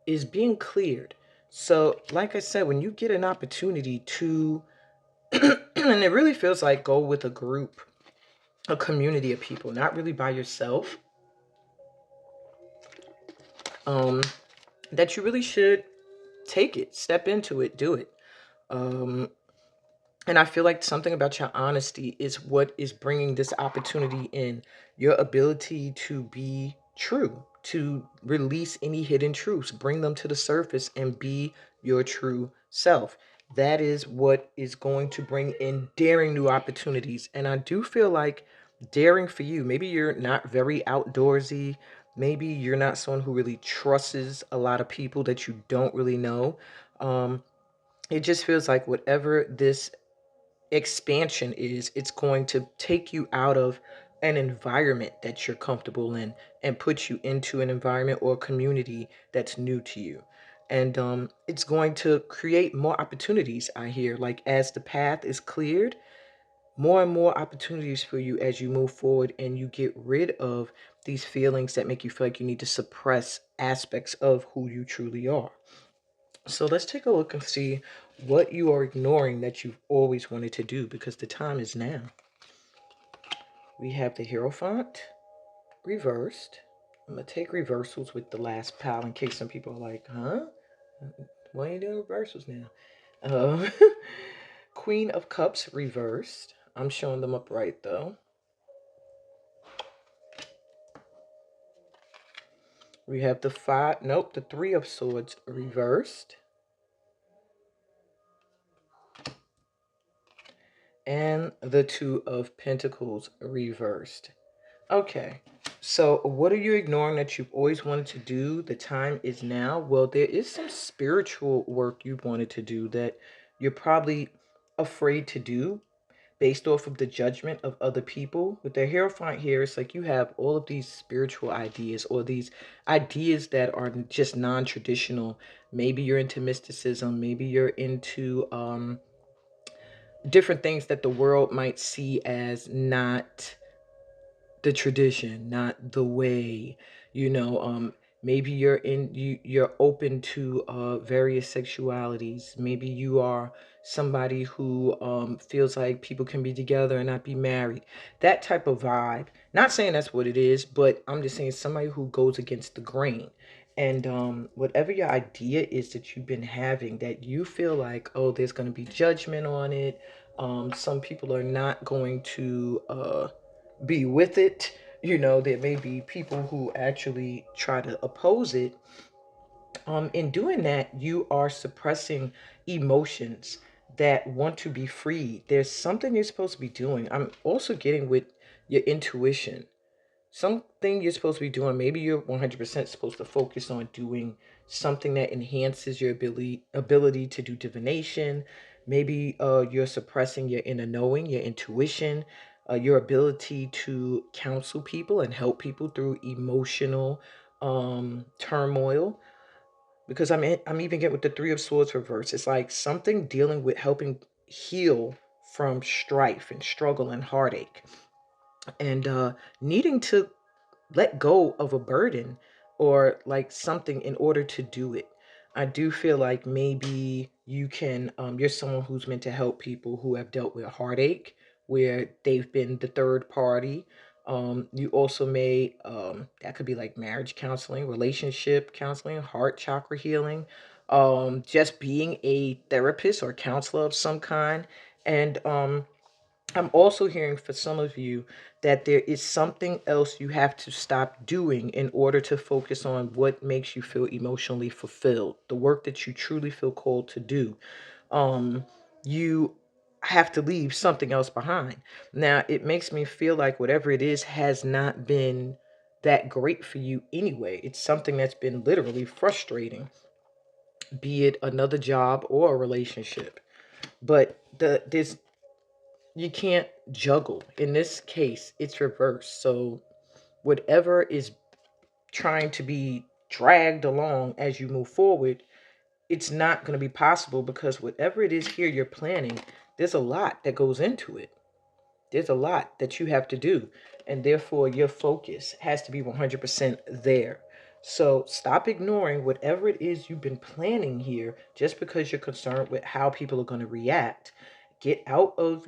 is being cleared. So, like I said, when you get an opportunity to, and it really feels like go with a group, a community of people, not really by yourself, um, that you really should take it, step into it, do it. Um, And I feel like something about your honesty is what is bringing this opportunity in. Your ability to be true, to release any hidden truths, bring them to the surface and be your true self. That is what is going to bring in daring new opportunities. And I do feel like daring for you, maybe you're not very outdoorsy. Maybe you're not someone who really trusts a lot of people that you don't really know. Um, it just feels like whatever this expansion is, it's going to take you out of an environment that you're comfortable in and put you into an environment or community that's new to you. And it's going to create more opportunities, I hear. Like as the path is cleared, more and more opportunities for you as you move forward and you get rid of these feelings that make you feel like you need to suppress aspects of who you truly are. So let's take a look and see what you are ignoring that you've always wanted to do, because the time is now. We have the Hierophant reversed. I'm going to take reversals with the last pile in case some people are like, huh? Why are you doing reversals now? Uh, Queen of Cups reversed. I'm showing them upright though. We have the Three of Swords reversed. And the Two of Pentacles reversed. Okay, so what are you ignoring that you've always wanted to do? The time is now. Well, there is some spiritual work you've wanted to do that you're probably afraid to do based off of the judgment of other people. With the Hierophant here, it's like you have all of these spiritual ideas or these ideas that are just non-traditional. Maybe you're into mysticism. Maybe you're into different things that the world might see as not the tradition, not the way, you know. Maybe you're open to various sexualities. Maybe you are somebody who feels like people can be together and not be married. That type of vibe. Not saying that's what it is, but I'm just saying somebody who goes against the grain. And whatever your idea is that you've been having, that you feel like, oh, there's going to be judgment on it. Some people are not going to be with it. You know, there may be people who actually try to oppose it. In doing that, you are suppressing emotions that want to be free. There's something you're supposed to be doing. I'm also getting with your intuition, something you're supposed to be doing. Maybe you're 100% supposed to focus on doing something that enhances your ability to do divination. Maybe you're suppressing your inner knowing, your intuition, your ability to counsel people and help people through emotional turmoil. Because I'm even getting with the Three of Swords reverse. It's like something dealing with helping heal from strife and struggle and heartache, and needing to let go of a burden or like something in order to do it. I do feel like maybe you're someone who's meant to help people who have dealt with heartache, where they've been the third party. You also may, that could be like marriage counseling, relationship counseling, heart chakra healing, just being a therapist or counselor of some kind. And I'm also hearing for some of you that there is something else you have to stop doing in order to focus on what makes you feel emotionally fulfilled, the work that you truly feel called to do. You have to leave something else behind. Now, it makes me feel like whatever it is has not been that great for you anyway. It's something that's been literally frustrating, be it another job or a relationship. But this, you can't juggle. In this case, it's reversed. So whatever is trying to be dragged along as you move forward, it's not going to be possible, because whatever it is here you're planning, there's a lot that goes into it. There's a lot that you have to do, and therefore your focus has to be 100% there. So stop ignoring whatever it is you've been planning here just because you're concerned with how people are going to react. Get out of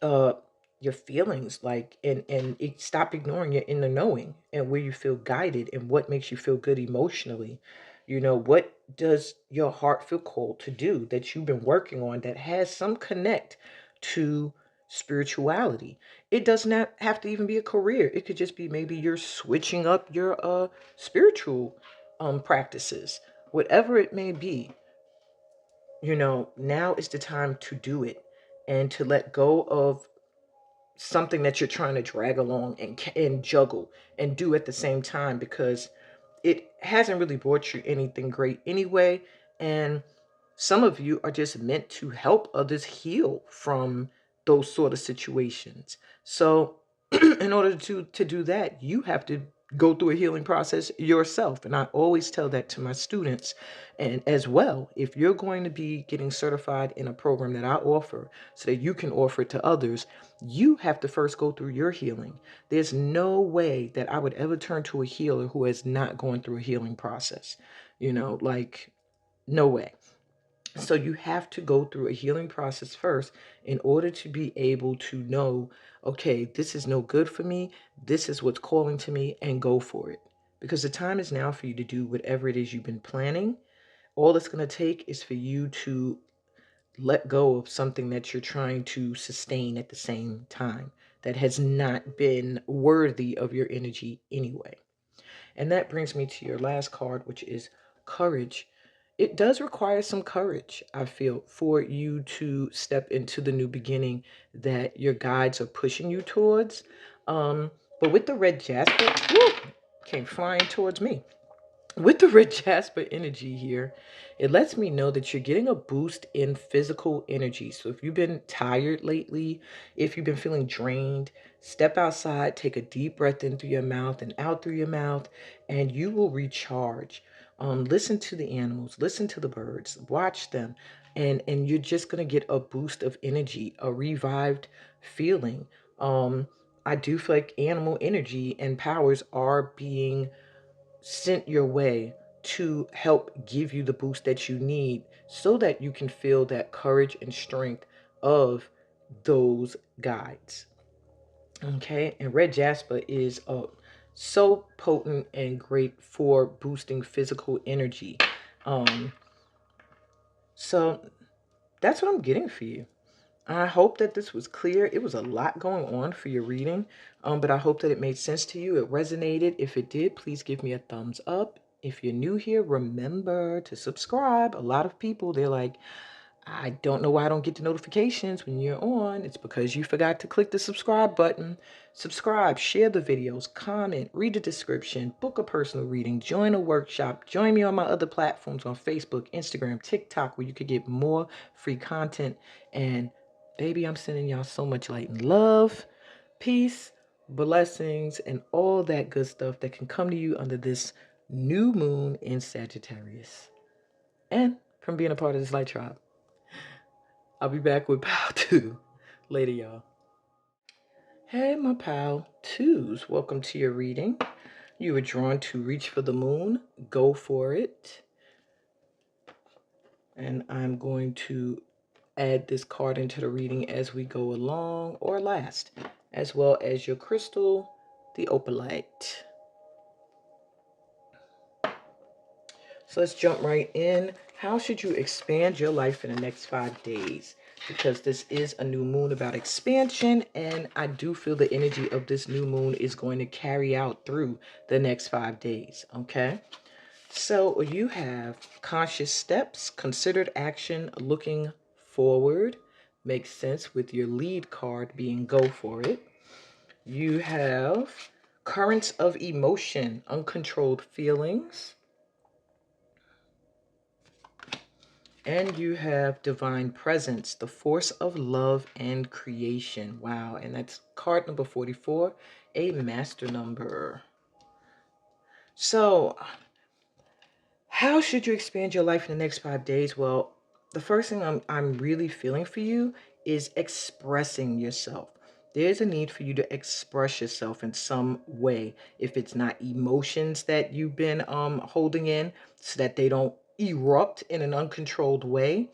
uh your feelings, like, stop ignoring your inner knowing and where you feel guided and what makes you feel good emotionally. What does your heart feel called to do that you've been working on that has some connect to spirituality? It does not have to even be a career. It could just be maybe you're switching up your spiritual practices. Whatever it may be, now is the time to do it, and to let go of something that you're trying to drag along and juggle and do at the same time, because it hasn't really brought you anything great anyway. And some of you are just meant to help others heal from those sort of situations. So in order to do that, you have to go through a healing process yourself. And I always tell that to my students. And as well, if you're going to be getting certified in a program that I offer so that you can offer it to others, you have to first go through your healing. There's no way that I would ever turn to a healer who has not gone through a healing process. Like, no way. So you have to go through a healing process first in order to be able to know, okay, this is no good for me. This is what's calling to me, and go for it. Because the time is now for you to do whatever it is you've been planning. All it's going to take is for you to let go of something that you're trying to sustain at the same time that has not been worthy of your energy anyway. And that brings me to your last card, which is courage. It does require some courage, I feel, for you to step into the new beginning that your guides are pushing you towards. But with the red jasper, whoo, came flying towards me. With the red jasper energy here, it lets me know that you're getting a boost in physical energy. So if you've been tired lately, if you've been feeling drained, step outside, take a deep breath in through your mouth and out through your mouth, and you will recharge. Listen to the animals, listen to the birds, watch them, and you're just gonna get a boost of energy, a revived feeling. I do feel like animal energy and powers are being sent your way to help give you the boost that you need so that you can feel that courage and strength of those guides. Okay, and red jasper is so potent and great for boosting physical energy. Um, so that's what I'm getting for you. I hope that this was clear. It was a lot going on for your reading, but I hope that it made sense to you. It resonated. If it did, please give me a thumbs up. If you're new here, remember to subscribe. A lot of people, they're like, I don't know why I don't get the notifications when you're on. It's because you forgot to click the subscribe button. Subscribe, share the videos, comment, read the description, book a personal reading, join a workshop, join me on my other platforms on Facebook, Instagram, TikTok, where you could get more free content. And baby, I'm sending y'all so much light and love, peace, blessings, and all that good stuff that can come to you under this new moon in Sagittarius. And from being a part of this light tribe. I'll be back with Pal 2. Later, y'all. Hey, my Pal 2s. Welcome to your reading. You were drawn to reach for the moon. Go for it. And I'm going to add this card into the reading as we go along, or last, as well as your crystal, the opalite. So let's jump right in. How should you expand your life in the next 5 days? Because this is a new moon about expansion, and I do feel the energy of this new moon is going to carry out through the next 5 days, okay? So you have conscious steps, considered action, looking forward. Makes sense with your lead card being go for it. You have Currents of emotion, uncontrolled feelings. And you have divine presence, the force of love and creation. Wow. And that's card number 44, a master number. So how should you expand your life in the next 5 days? Well, the first thing I'm really feeling for you is expressing yourself. There's a need for you to express yourself in some way. If it's not emotions that you've been holding in so that they don't erupt in an uncontrolled way.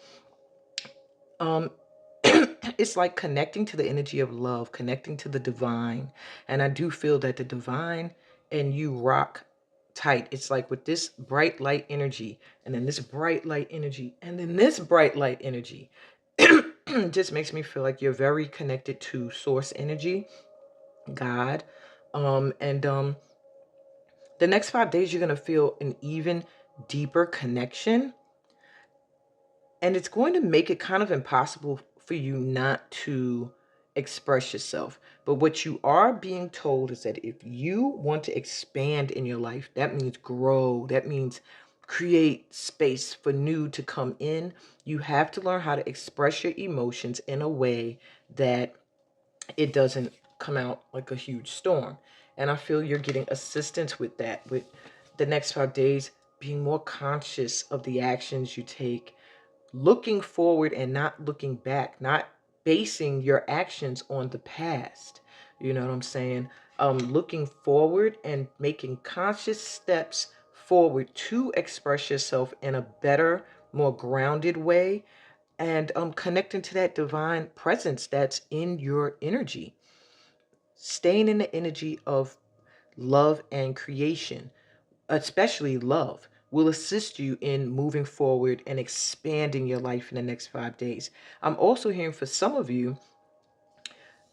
It's like connecting to the energy of love, connecting to the divine. And I do feel that the divine and you rock tight. It's like with this bright light energy, and then this bright light energy, and then this bright light energy. It just makes me feel like you're very connected to source energy, God. And the next 5 days, you're going to feel an even deeper connection. And it's going to make it kind of impossible for you not to express yourself. But what you are being told is that if you want to expand in your life, that means grow. That means create space for new to come in. You have to learn how to express your emotions in a way that it doesn't come out like a huge storm. And I feel you're getting assistance with that, with the next 5 days, being more conscious of the actions you take, looking forward and not looking back, not basing your actions on the past. You know what I'm saying? Looking forward and making conscious steps forward to express yourself in a better, more grounded way, and connecting to that divine presence that's in your energy. Staying in the energy of love and creation, especially love, will assist you in moving forward and expanding your life in the next 5 days. I'm also hearing for some of you,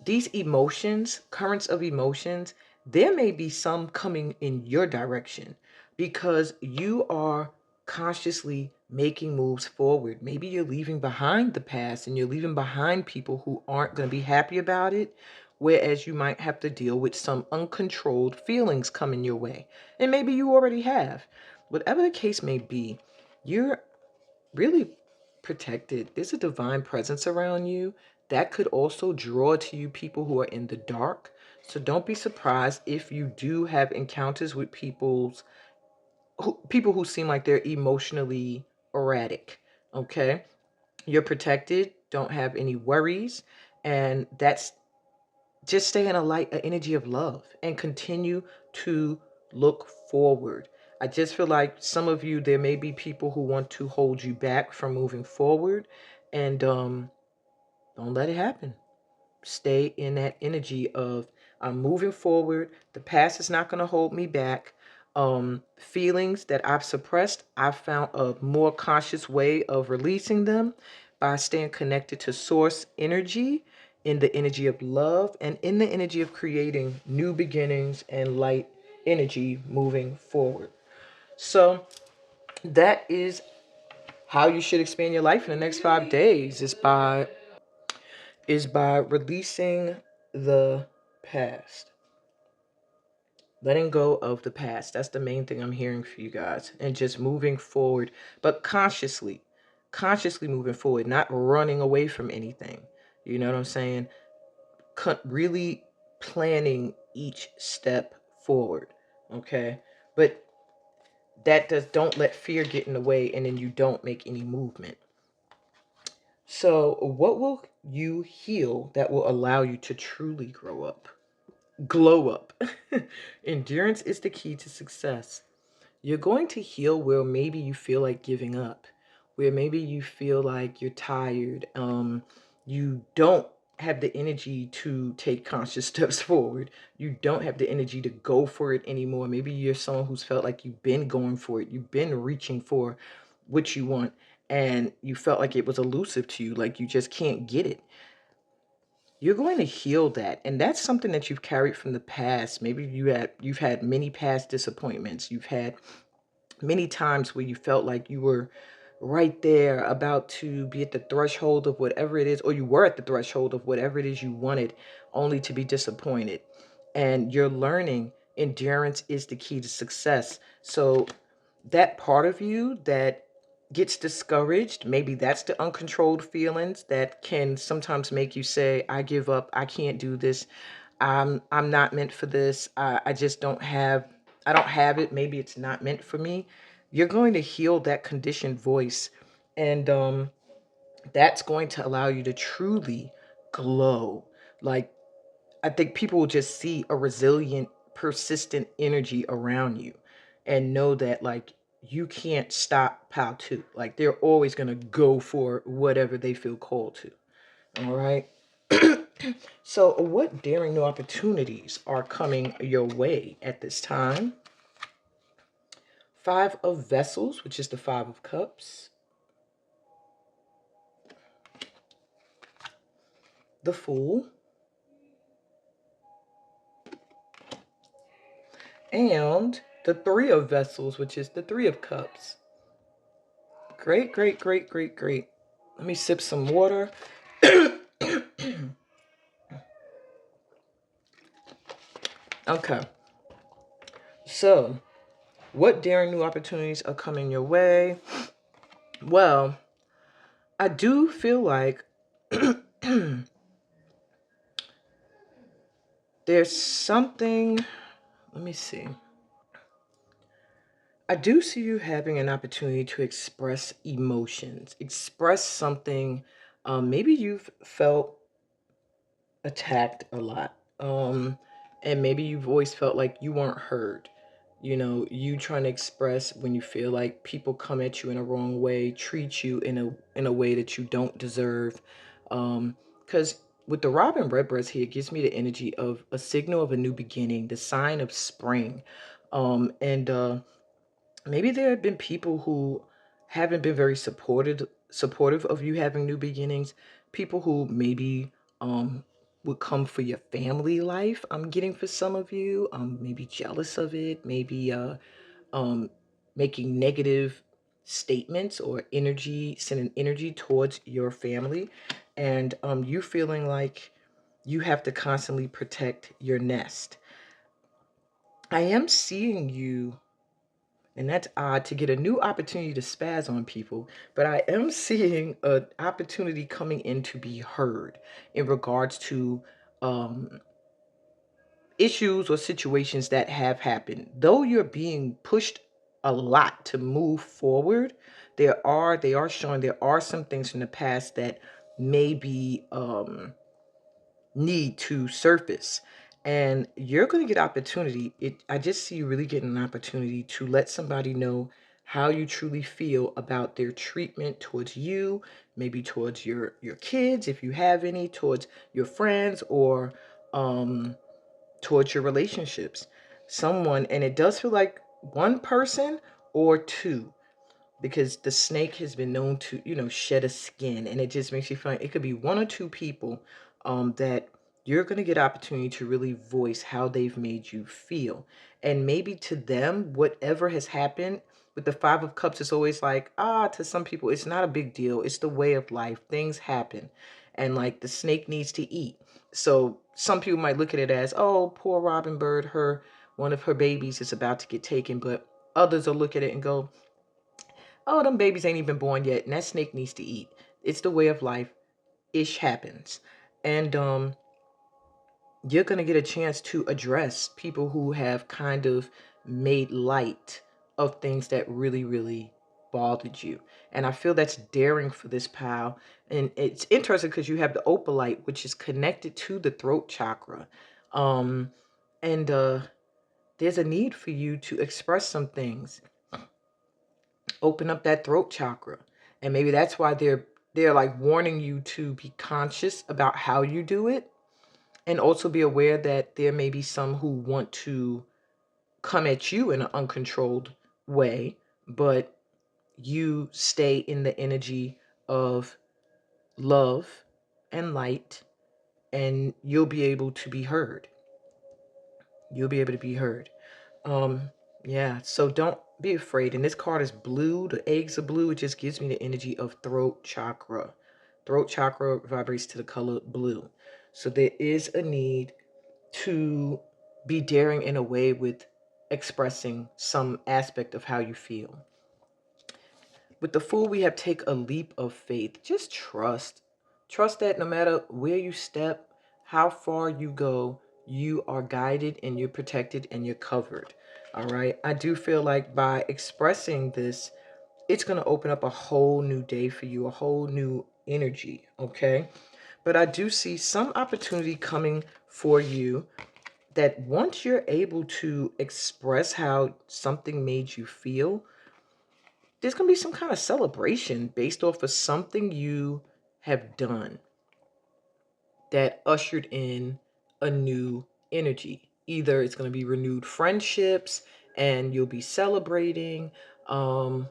these emotions, currents of emotions, there may be some coming in your direction because you are consciously making moves forward. Maybe you're leaving behind the past and you're leaving behind people who aren't going to be happy about it, whereas you might have to deal with some uncontrolled feelings coming your way. And maybe you already have. Whatever the case may be, you're really protected. There's a divine presence around you that could also draw to you people who are in the dark. So don't be surprised if you do have encounters with people who seem like they're emotionally erratic. Okay? You're protected, don't have any worries, and that's just stay in a light, an energy of love, and continue to look forward. I just feel like some of you, there may be people who want to hold you back from moving forward, and don't let it happen. Stay in that energy of I'm moving forward. The past is not going to hold me back. Feelings that I've suppressed, I've found a more conscious way of releasing them by staying connected to source energy, in the energy of love, and in the energy of creating new beginnings and light energy moving forward. So that is how you should expand your life in the next 5 days, is by releasing the past. Letting go of the past. That's the main thing I'm hearing for you guys. And just moving forward, but consciously. Consciously moving forward, not running away from anything. You know what I'm saying? Really planning each step forward. Okay? But don't let fear get in the way, and then you don't make any movement. So what will you heal that will allow you to truly grow up? Glow up. Endurance is the key to success. You're going to heal where maybe you feel like giving up, where maybe you feel like you're tired. You don't have the energy to take conscious steps forward. You don't have the energy to go for it anymore. Maybe you're someone who's felt like you've been going for it. You've been reaching for what you want, and you felt like it was elusive to you, like you just can't get it. You're going to heal that, and that's something that you've carried from the past. Maybe you've had many past disappointments. You've had many times where you felt like you were right there about to be at the threshold of whatever it is, or you were at the threshold of whatever it is you wanted, only to be disappointed. And you're learning endurance is the key to success. So that part of you that gets discouraged, maybe that's the uncontrolled feelings that can sometimes make you say, I give up, I can't do this, I'm not meant for this, I just I don't have it, maybe it's not meant for me. You're going to heal that conditioned voice, and that's going to allow you to truly glow. Like, I think people will just see a resilient, persistent energy around you and know that, like, you can't stop pile two. Like, they're always going to go for whatever they feel called to. All right. So, what daring new opportunities are coming your way at this time? Five of Vessels, which is the Five of Cups. The Fool. And the Three of Vessels, which is the Three of Cups. Great, great, great, great, great. Let me sip some water. Okay. So, what daring new opportunities are coming your way? Well, I do feel like there's something. Let me see. I do see you having an opportunity to express emotions, express something. Maybe you've felt attacked a lot. And maybe you've always felt like you weren't heard. You know, you trying to express when you feel like people come at you in a wrong way, treat you in a way that you don't deserve. Because with the Robin Redbreast here, it gives me the energy of a signal of a new beginning, the sign of spring. And maybe there have been people who haven't been very supportive of you having new beginnings. People who maybe would come for your family life. I'm getting for some of you. Maybe jealous of it. Maybe um making negative statements or energy, sending energy towards your family, and you feeling like you have to constantly protect your nest. I am seeing you, and that's odd to get a new opportunity to spaz on people, but I am seeing an opportunity coming in to be heard in regards to um, issues or situations that have happened. Though you're being pushed a lot to move forward, they are showing there are some things from the past that maybe need to surface, and you're going to get opportunity. I just see you really getting an opportunity to let somebody know how you truly feel about their treatment towards you, maybe towards your kids if you have any, towards your friends, or towards your relationships. Someone, and it does feel like one person or two, because the snake has been known to, shed a skin, and it just makes you feel like it could be one or two people that you're going to get opportunity to really voice how they've made you feel. And maybe to them, whatever has happened with the Five of Cups, is always like, to some people, it's not a big deal. It's the way of life. Things happen. And like the snake needs to eat. So some people might look at it as, oh, poor Robin Bird, one of her babies is about to get taken. But others will look at it and go, oh, them babies ain't even born yet, and that snake needs to eat. It's the way of life. Ish happens. And you're going to get a chance to address people who have kind of made light of things that really, really bothered you. And I feel that's daring for this pal. And it's interesting because you have the opalite, which is connected to the throat chakra. And there's a need for you to express some things, open up that throat chakra. And maybe that's why they're like warning you to be conscious about how you do it, and also be aware that there may be some who want to come at you in an uncontrolled way, but you stay in the energy of love and light, and you'll be able to be heard. You'll be able to be heard. Um, yeah, so don't be afraid. And this card is blue. The eggs are blue. It just gives me the energy of throat chakra. Throat chakra vibrates to the color blue. So there is a need to be daring in a way with expressing some aspect of how you feel. With the Fool, we have take a leap of faith. Just trust. Trust that no matter where you step, how far you go, you are guided and you're protected and you're covered. All right. I do feel like by expressing this, it's going to open up a whole new day for you, a whole new energy. Okay. But I do see some opportunity coming for you that once you're able to express how something made you feel, there's going to be some kind of celebration based off of something you have done that ushered in a new energy. Either it's going to be renewed friendships and you'll be celebrating, um,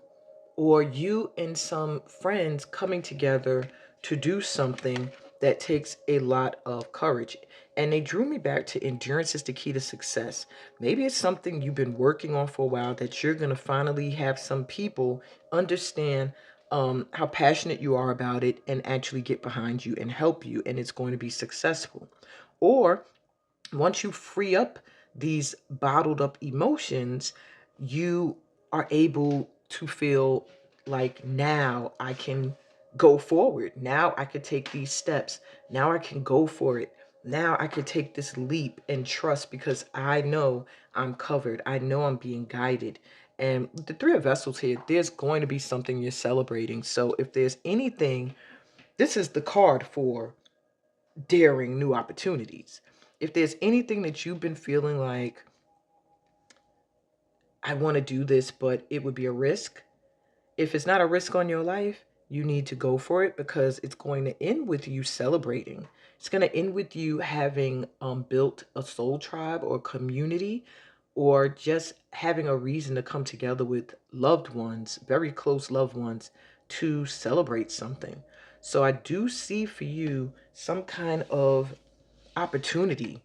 or you and some friends coming together to do something that takes a lot of courage. And they drew me back to endurance is the key to success. Maybe it's something you've been working on for a while that you're going to finally have some people understand how passionate you are about it and actually get behind you and help you, and it's going to be successful. Or once you free up these bottled up emotions, you are able to feel like now I can go forward. Now I could take these steps. Now I can go for it. Now I could take this leap and trust because I know I'm covered. I know I'm being guided. And the Three of Vessels here, there's going to be something you're celebrating. So if there's anything, this is the card for daring new opportunities. If there's anything that you've been feeling like, I want to do this, but it would be a risk. If it's not a risk on your life, you need to go for it because it's going to end with you celebrating. It's going to end with you having built a soul tribe or community, or just having a reason to come together with loved ones, very close loved ones, to celebrate something. So I do see for you some kind of opportunity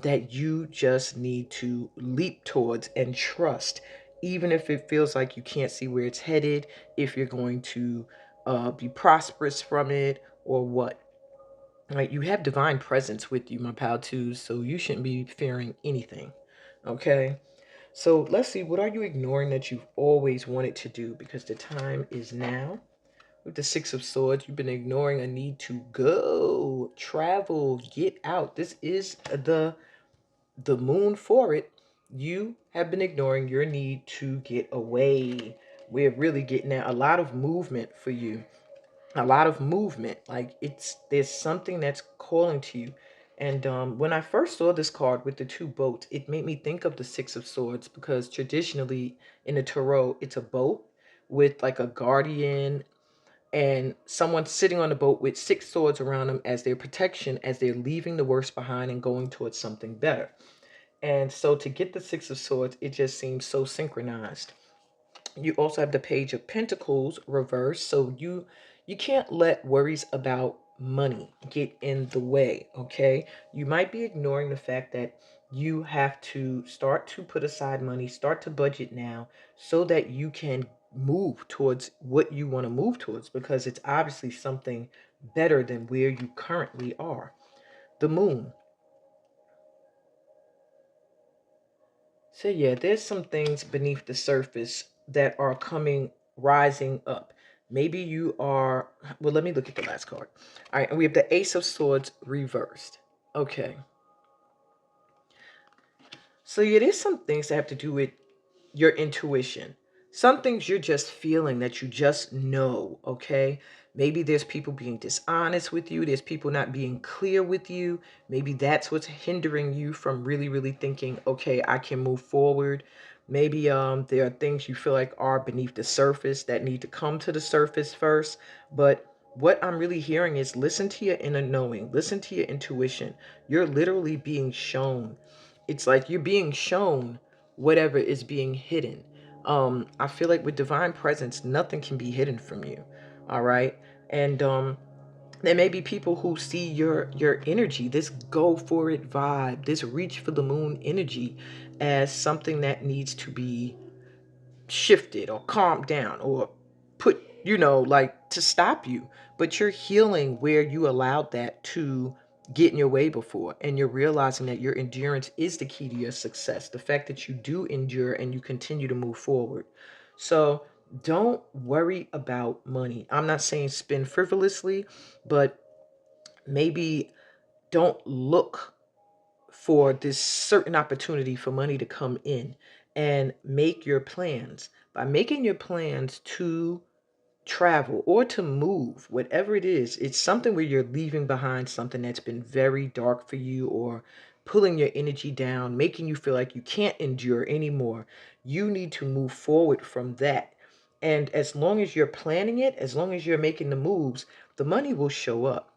that you just need to leap towards and trust, even if it feels like you can't see where it's headed, if you're going to be prosperous from it or what. Right? You have divine presence with you, my pal, too, so you shouldn't be fearing anything. Okay? So let's see, what are you ignoring that you've always wanted to do? Because the time is now. With the Six of Swords, you've been ignoring a need to go, travel, get out. This is the moon for it. You have been ignoring your need to get away. We're really getting at a lot of movement for you. A lot of movement. Like there's something that's calling to you. And when I first saw this card with the two boats, it made me think of the Six of Swords because traditionally in the tarot, it's a boat with like a guardian and someone sitting on the boat with six swords around them as their protection as they're leaving the worst behind and going towards something better. And so to get the Six of Swords, it just seems so synchronized. You also have the Page of Pentacles reversed. So you can't let worries about money get in the way, okay? You might be ignoring the fact that you have to start to put aside money, start to budget now so that you can move towards what you want to move towards because it's obviously something better than where you currently are. The Moon. So yeah, there's some things beneath the surface that are coming, rising up. Maybe you are, well, let me look at the last card. All right, and we have the Ace of Swords reversed. Okay. So yeah, there's some things that have to do with your intuition. Some things you're just feeling that you just know, okay? Maybe there's people being dishonest with you. There's people not being clear with you. Maybe that's what's hindering you from really, really thinking, okay, I can move forward. Maybe there are things you feel like are beneath the surface that need to come to the surface first. But what I'm really hearing is listen to your inner knowing. Listen to your intuition. You're literally being shown. It's like you're being shown whatever is being hidden. I feel like with divine presence, nothing can be hidden from you. All right. And there may be people who see your energy, this go for it vibe, this reach for the moon energy as something that needs to be shifted or calmed down or put, like to stop you. But you're healing where you allowed that to get in your way before, and you're realizing that your endurance is the key to your success. The fact that you do endure and you continue to move forward. So don't worry about money. I'm not saying spend frivolously, but maybe don't look for this certain opportunity for money to come in, and make your plans. By making your plans to travel or to move, whatever it is, it's something where you're leaving behind something that's been very dark for you, or pulling your energy down, making you feel like you can't endure anymore. You need to move forward from that. And as long as you're planning it, as long as you're making the moves, the money will show up.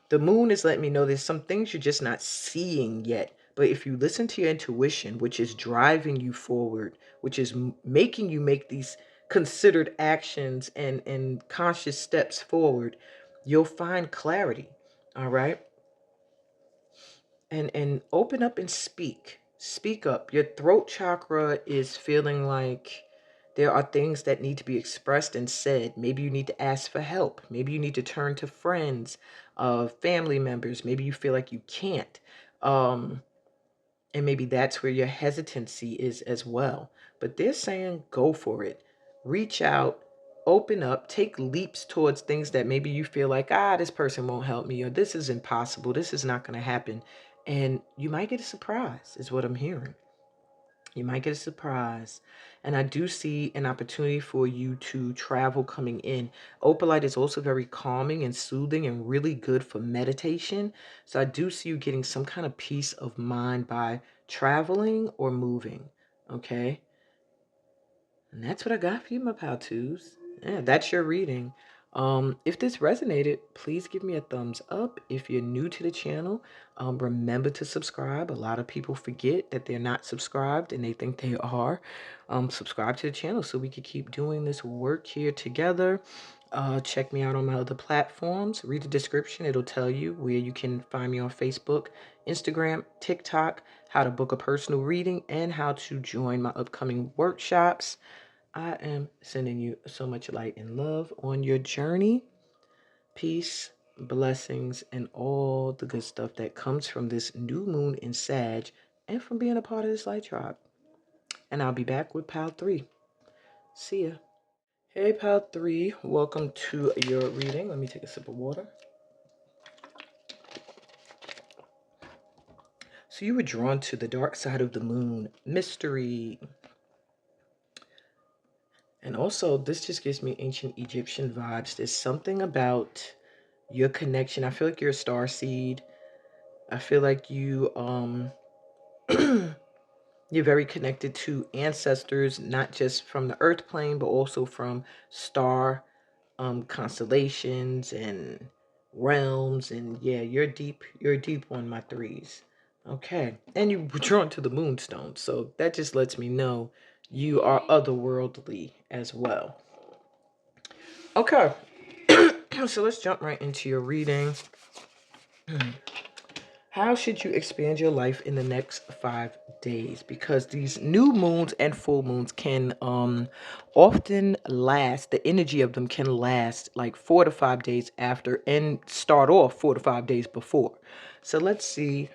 The moon is letting me know there's some things you're just not seeing yet. But if you listen to your intuition, which is driving you forward, which is making you make these considered actions and conscious steps forward, you'll find clarity. All right. And open up and speak up. Your throat chakra is feeling like there are things that need to be expressed and said. Maybe you need to ask for help. Maybe you need to turn to friends, family members. Maybe you feel like you can't, and maybe that's where your hesitancy is as well. But they're saying go for it. Reach out, open up, take leaps towards things that maybe you feel like, this person won't help me, or this is impossible, this is not going to happen. And you might get a surprise, is what I'm hearing. You might get a surprise. And I do see an opportunity for you to travel coming in. Opalite is also very calming and soothing and really good for meditation. So I do see you getting some kind of peace of mind by traveling or moving. Okay. And that's what I got for you, my pal twos. Yeah, that's your reading. If this resonated, please give me a thumbs up. If you're new to the channel, remember to subscribe. A lot of people forget that they're not subscribed and they think they are. Subscribe to the channel so we can keep doing this work here together. Check me out on my other platforms. Read the description. It'll tell you where you can find me on Facebook, Instagram, TikTok, how to book a personal reading, and how to join my upcoming workshops. I am sending you so much light and love on your journey. Peace, blessings, and all the good stuff that comes from this new moon in Sag and from being a part of this light tribe. And I'll be back with Pal 3. See ya. Hey, Pal 3. Welcome to your reading. Let me take a sip of water. So you were drawn to the dark side of the moon, mystery. And also, this just gives me ancient Egyptian vibes. There's something about your connection. I feel like you're a star seed. I feel like you you're very connected to ancestors, not just from the earth plane, but also from star constellations and realms. And yeah, you're deep on my threes. Okay. And you were drawn to the moonstone. So that just lets me know you are otherworldly as well. Okay. So let's jump right into your reading. How should you expand your life in the next 5 days? Because these new moons and full moons can often last, the energy of them can last like 4 to 5 days after and start off 4 to 5 days before. So let's see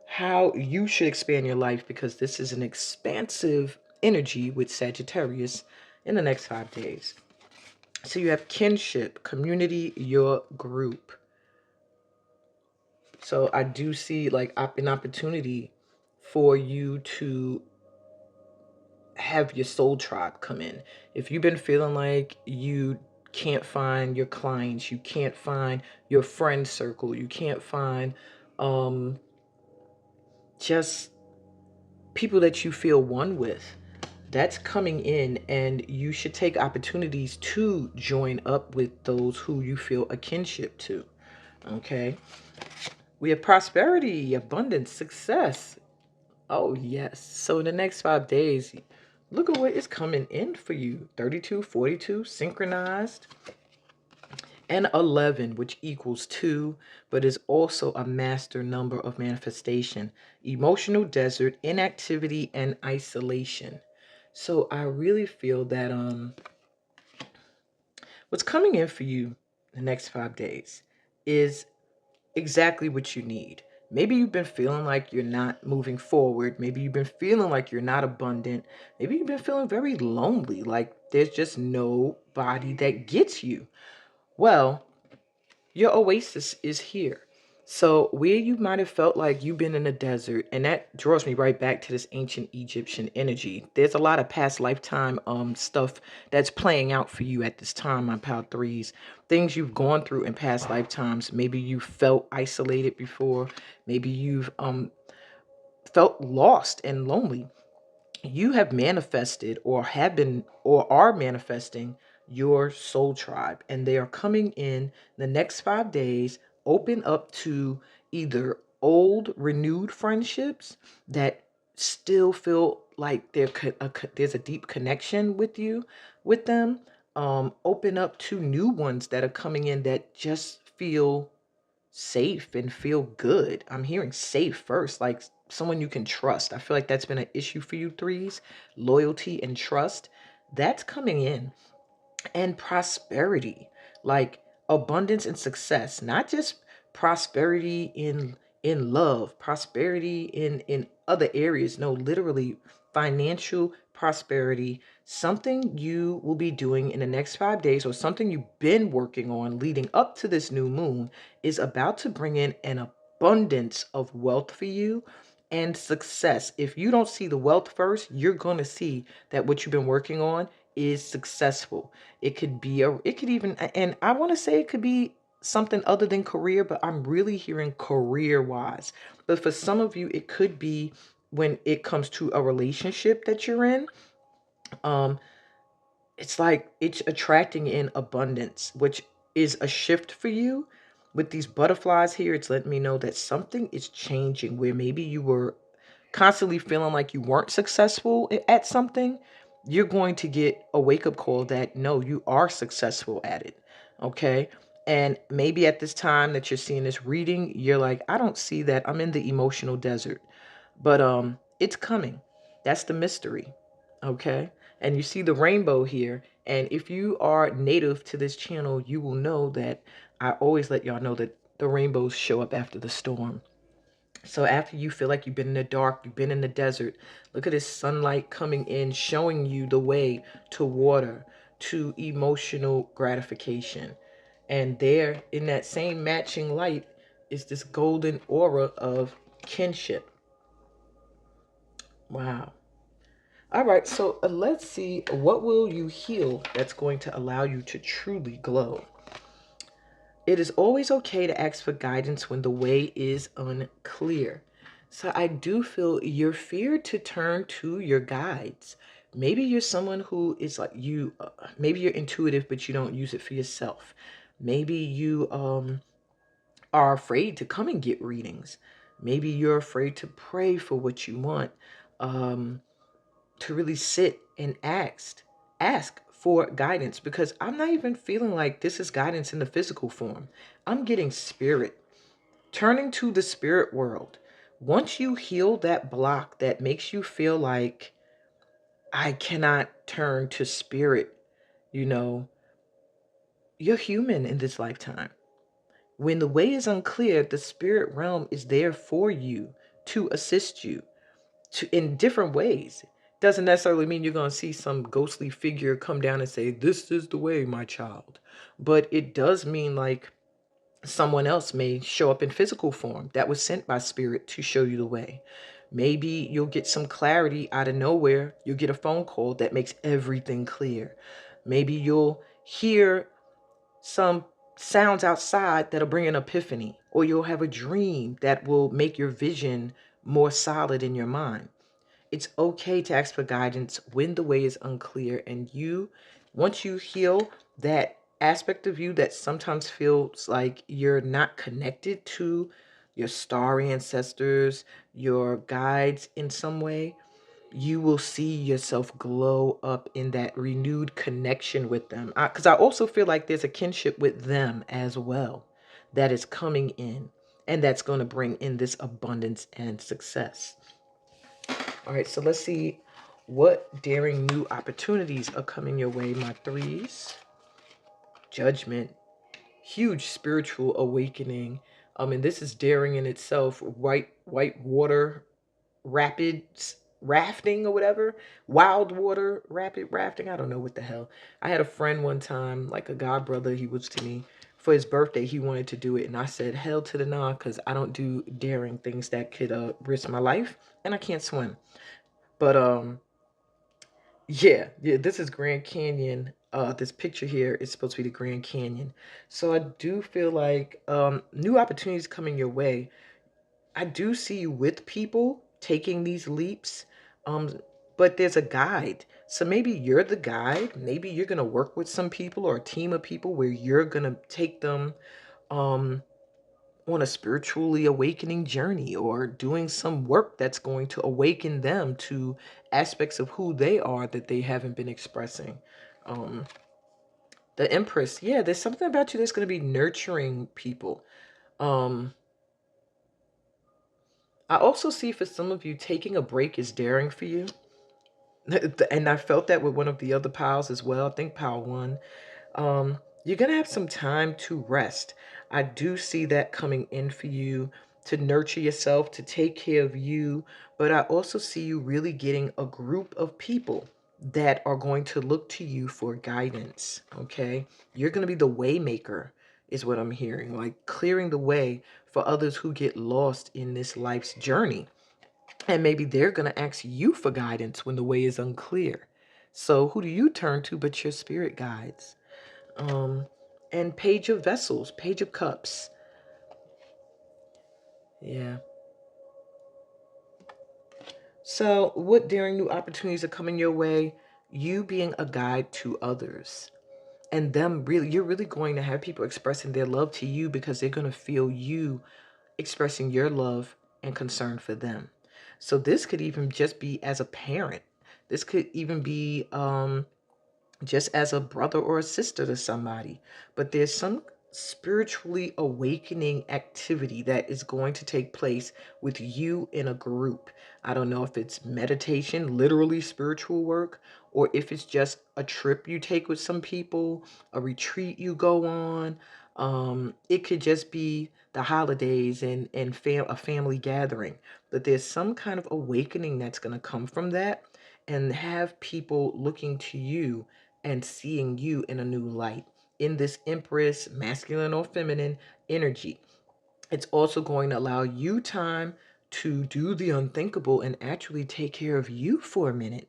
how you should expand your life, because this is an expansive energy with Sagittarius in the next 5 days. So you have kinship, community, your group. So I do see like an opportunity for you to have your soul tribe come in. If you've been feeling like you can't find your clients, you can't find your friend circle, you can't find just people that you feel one with, that's coming in, and you should take opportunities to join up with those who you feel a kinship to. Okay. We have prosperity, abundance, success. Oh, yes. So in the next 5 days, look at what is coming in for you. 32, 42, synchronized, and 11, which equals 2, but is also a master number of manifestation. Emotional desert, inactivity, and isolation. So I really feel that what's coming in for you the next 5 days is exactly what you need. Maybe you've been feeling like you're not moving forward. Maybe you've been feeling like you're not abundant. Maybe you've been feeling very lonely, like there's just nobody that gets you. Well, your oasis is here. So where you might have felt like you've been in a desert, and that draws me right back to this ancient Egyptian energy. There's a lot of past lifetime stuff that's playing out for you at this time, my pal threes. Things you've gone through in past lifetimes. Maybe you felt isolated before. Maybe you've felt lost and lonely. You have manifested or have been or are manifesting your soul tribe, and they are coming in the next 5 days, open up to either old renewed friendships that still feel like there's a deep connection with you with them, open up to new ones that are coming in that just feel safe and feel good. I'm hearing safe first, like someone you can trust. I feel like that's been an issue for you threes. Loyalty and trust. That's coming in. And prosperity, like abundance and success, not just prosperity in love, prosperity in other areas. No, literally financial prosperity, something you will be doing in the next 5 days, or something you've been working on leading up to this new moon, is about to bring in an abundance of wealth for you and success. If you don't see the wealth first, you're going to see that what you've been working on is successful. It could even, and I want to say it could be something other than career, but I'm really hearing career wise. But for some of you, it could be when it comes to a relationship that you're in. Um, it's like it's attracting in abundance, which is a shift for you. With these butterflies here, it's letting me know that something is changing where maybe you were constantly feeling like you weren't successful at something. You're going to get a wake up call that no, you are successful at it. Okay. And maybe at this time that you're seeing this reading, you're like, I don't see that. I'm in the emotional desert. But it's coming. That's the mystery. Okay? And you see the rainbow here, and if you are native to this channel, you will know that I always let y'all know that the rainbows show up after the storm. So after you feel like you've been in the dark, you've been in the desert, look at this sunlight coming in, showing you the way to water, to emotional gratification. And there, in that same matching light, is this golden aura of kinship. Wow. All right, so let's see, what will you heal that's going to allow you to truly glow? It is always okay to ask for guidance when the way is unclear. So I do feel you're feared to turn to your guides. Maybe you're someone who is like you, maybe you're intuitive, but you don't use it for yourself. Maybe you are afraid to come and get readings. Maybe you're afraid to pray for what you want. To really sit and ask for guidance, because I'm not even feeling like this is guidance in the physical form. I'm getting spirit, turning to the spirit world. Once you heal that block that makes you feel like I cannot turn to spirit, you know, you're human in this lifetime. When the way is unclear, the spirit realm is there for you to assist you in different ways. Doesn't necessarily mean you're going to see some ghostly figure come down and say, this is the way, my child. But it does mean like someone else may show up in physical form that was sent by spirit to show you the way. Maybe you'll get some clarity out of nowhere. You'll get a phone call that makes everything clear. Maybe you'll hear some sounds outside that'll bring an epiphany, or you'll have a dream that will make your vision more solid in your mind. It's okay to ask for guidance when the way is unclear. And once you heal that aspect of you that sometimes feels like you're not connected to your star ancestors, your guides in some way, you will see yourself glow up in that renewed connection with them. Because I also feel like there's a kinship with them as well that is coming in, and that's going to bring in this abundance and success. All right, so let's see what daring new opportunities are coming your way, my threes. Judgment, huge spiritual awakening. And this is daring in itself. White water rapids rafting or whatever, wild water rapid rafting. I don't know what the hell. I had a friend one time, like a god brother, he was to me, for his birthday he wanted to do it, and I said hell to the nah, because I don't do daring things that could risk my life, and I can't swim. But yeah, this is Grand Canyon. This picture here is supposed to be the Grand Canyon. So I do feel like new opportunities coming your way. I do see you with people taking these leaps, um, but there's a guide. So maybe you're the guide. Maybe you're gonna work with some people or a team of people where you're gonna take them um, on a spiritually awakening journey, or doing some work that's going to awaken them to aspects of who they are that they haven't been expressing. Um, the Empress, yeah, there's something about you that's going to be nurturing people. Um, I also see for some of you, taking a break is daring for you. And I felt that with one of the other piles as well. I think pile one. You're going to have some time to rest. I do see that coming in for you, to nurture yourself, to take care of you. But I also see you really getting a group of people that are going to look to you for guidance. Okay. You're going to be the way maker, is what I'm hearing, like clearing the way for others who get lost in this life's journey. And maybe they're going to ask you for guidance when the way is unclear. So who do you turn to but your spirit guides? Um, and Page of Vessels, Page of Cups. Yeah. So what daring new opportunities are coming your way? You being a guide to others. And them really, you're really going to have people expressing their love to you because they're going to feel you expressing your love and concern for them. So this could even just be as a parent. This could even be just as a brother or a sister to somebody. But there's some spiritually awakening activity that is going to take place with you in a group. I don't know if it's meditation, literally spiritual work, or if it's just a trip you take with some people, a retreat you go on. It could just be the holidays and a family gathering. But there's some kind of awakening that's going to come from that, and have people looking to you and seeing you in a new light, in this Empress, masculine or feminine energy. It's also going to allow you time to do the unthinkable and actually take care of you for a minute,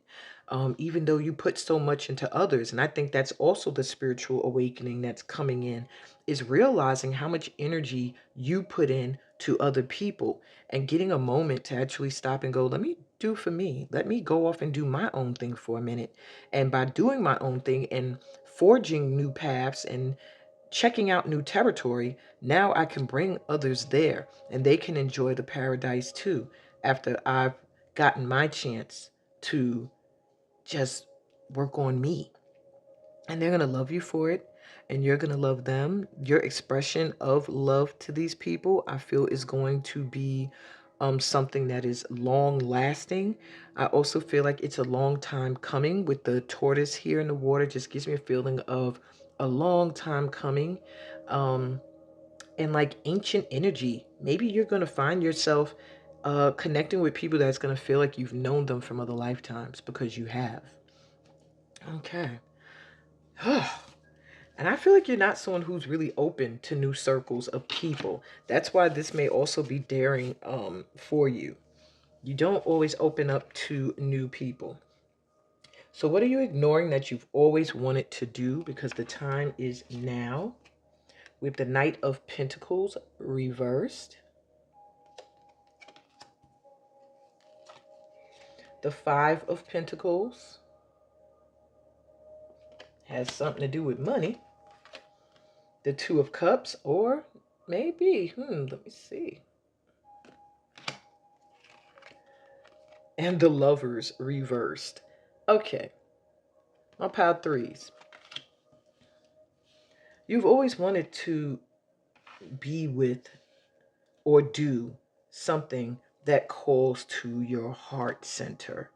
even though you put so much into others. And I think that's also the spiritual awakening that's coming in, is realizing how much energy you put in to other people, and getting a moment to actually stop and go, let me do for me. Let me go off and do my own thing for a minute. And by doing my own thing and forging new paths and checking out new territory, now I can bring others there and they can enjoy the paradise too, after I've gotten my chance to just work on me. And they're going to love you for it, and you're going to love them. Your expression of love to these people, I feel, is going to be something that is long lasting. I also feel like it's a long time coming. With the tortoise here in the water, just gives me a feeling of a long time coming. Um, and like ancient energy, maybe you're going to find yourself connecting with people that's going to feel like you've known them from other lifetimes, because you have. Okay. And I feel like you're not someone who's really open to new circles of people. That's why this may also be daring for you. You don't always open up to new people. So what are you ignoring that you've always wanted to do? Because the time is now. We have the Knight of Pentacles reversed. The Five of Pentacles has something to do with money. The Two of Cups, or maybe, let me see. And the Lovers reversed. Okay, my pile threes. You've always wanted to be with or do something that calls to your heart center.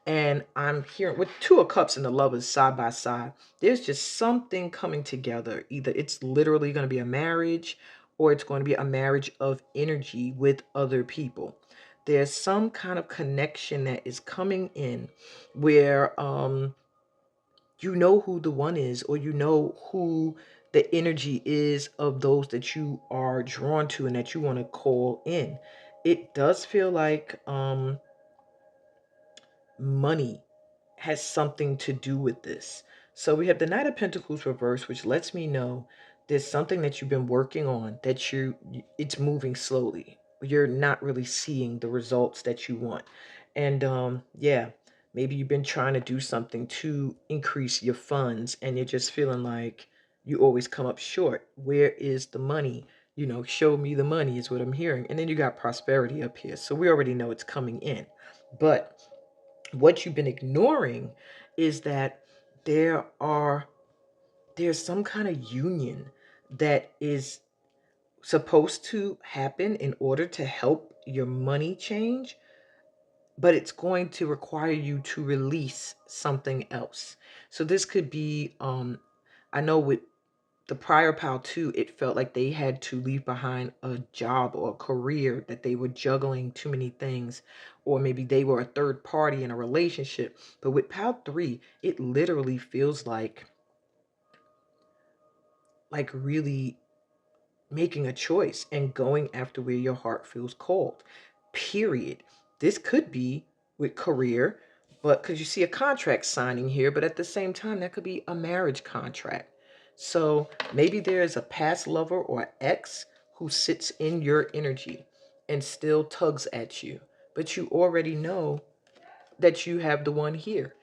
And I'm hearing with Two of Cups and the Lovers side by side, there's just something coming together. Either it's literally going to be a marriage, or it's going to be a marriage of energy with other people. There's some kind of connection that is coming in where you know who the one is, or you know who the energy is of those that you are drawn to and that you want to call in. It does feel like money has something to do with this. So we have the Knight of Pentacles reversed, which lets me know there's something that you've been working on that it's moving slowly. You're not really seeing the results that you want. And yeah, maybe you've been trying to do something to increase your funds and you're just feeling like you always come up short. Where is the money? You know, show me the money is what I'm hearing. And then you got prosperity up here. So we already know it's coming in. But what you've been ignoring is that there are there's some kind of union that is supposed to happen in order to help your money change, but it's going to require you to release something else. So this could be I know with the prior pal too, it felt like they had to leave behind a job or a career, that they were juggling too many things, or maybe they were a third party in a relationship. But with pal 3, it literally feels like really making a choice and going after where your heart feels called. Period. This could be with career, but because you see a contract signing here, but at the same time, that could be a marriage contract. So maybe there is a past lover or ex who sits in your energy and still tugs at you, but you already know that you have the one here.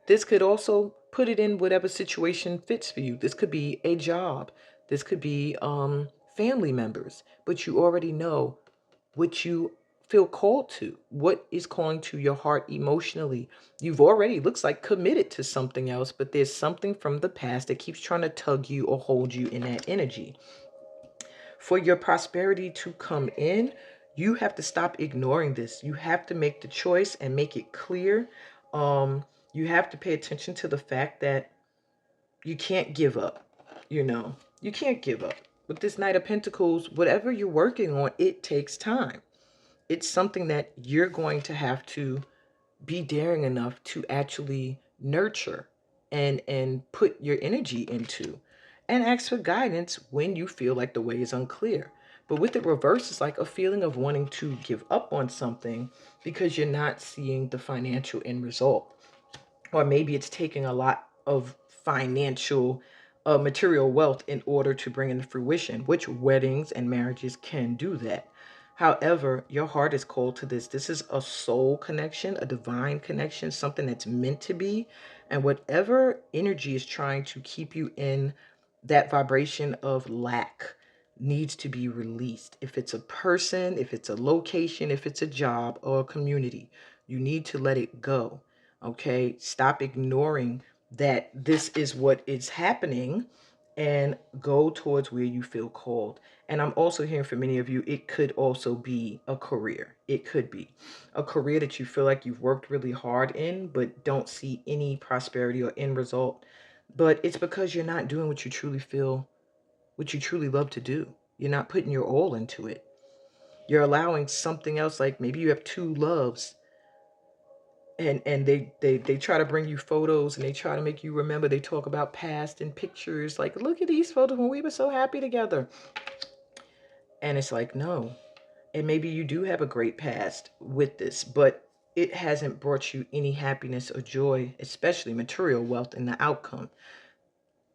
This could also put it in whatever situation fits for you. This could be a job. This could be family members, but you already know what you feel called to, what is calling to your heart emotionally. You've already, looks like, committed to something else, but there's something from the past that keeps trying to tug you or hold you in that energy. For your prosperity to come in, you have to stop ignoring this. You have to make the choice and make it clear. You have to pay attention to the fact that you can't give up. You can't give up. With this Knight of Pentacles, whatever you're working on, it takes time. It's something that you're going to have to be daring enough to actually nurture and put your energy into, and ask for guidance when you feel like the way is unclear. But with it reversed, it's like a feeling of wanting to give up on something because you're not seeing the financial end result, or maybe it's taking a lot of financial material wealth in order to bring into fruition, which weddings and marriages can do that. However, your heart is called to this. This is a soul connection, a divine connection, something that's meant to be. And whatever energy is trying to keep you in that vibration of lack needs to be released. If it's a person, if it's a location, if it's a job or a community, you need to let it go. Okay, stop ignoring that this is what is happening and go towards where you feel called. And I'm also hearing for many of you, it could also be a career. It could be a career that you feel like you've worked really hard in, but don't see any prosperity or end result. But it's because you're not doing what you truly feel, what you truly love to do. You're not putting your all into it. You're allowing something else, like maybe you have two loves, and they try to bring you photos and they try to make you remember. They talk about past and pictures, like, look at these photos when we were so happy together. And it's like, no. And maybe you do have a great past with this, but it hasn't brought you any happiness or joy, especially material wealth in the outcome.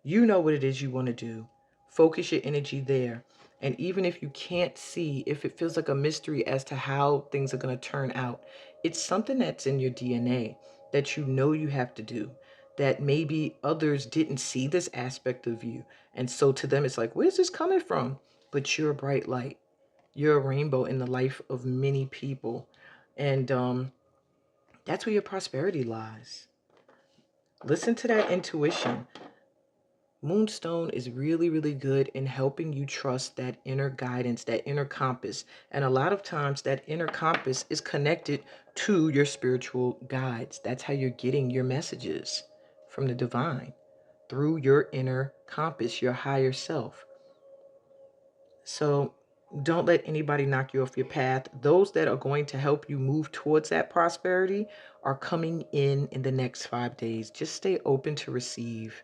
You know what it is you want to do. Focus your energy there. And even if you can't see, if it feels like a mystery as to how things are going to turn out, it's something that's in your DNA that you know you have to do, that maybe others didn't see this aspect of you. And so to them, it's like, where's this coming from? But you're a bright light. You're a rainbow in the life of many people. And that's where your prosperity lies. Listen to that intuition. Moonstone is really, really good in helping you trust that inner guidance, that inner compass. And a lot of times that inner compass is connected to your spiritual guides. That's how you're getting your messages from the divine, through your inner compass, your higher self. So don't let anybody knock you off your path. Those that are going to help you move towards that prosperity are coming in the next 5 days. Just stay open to receive.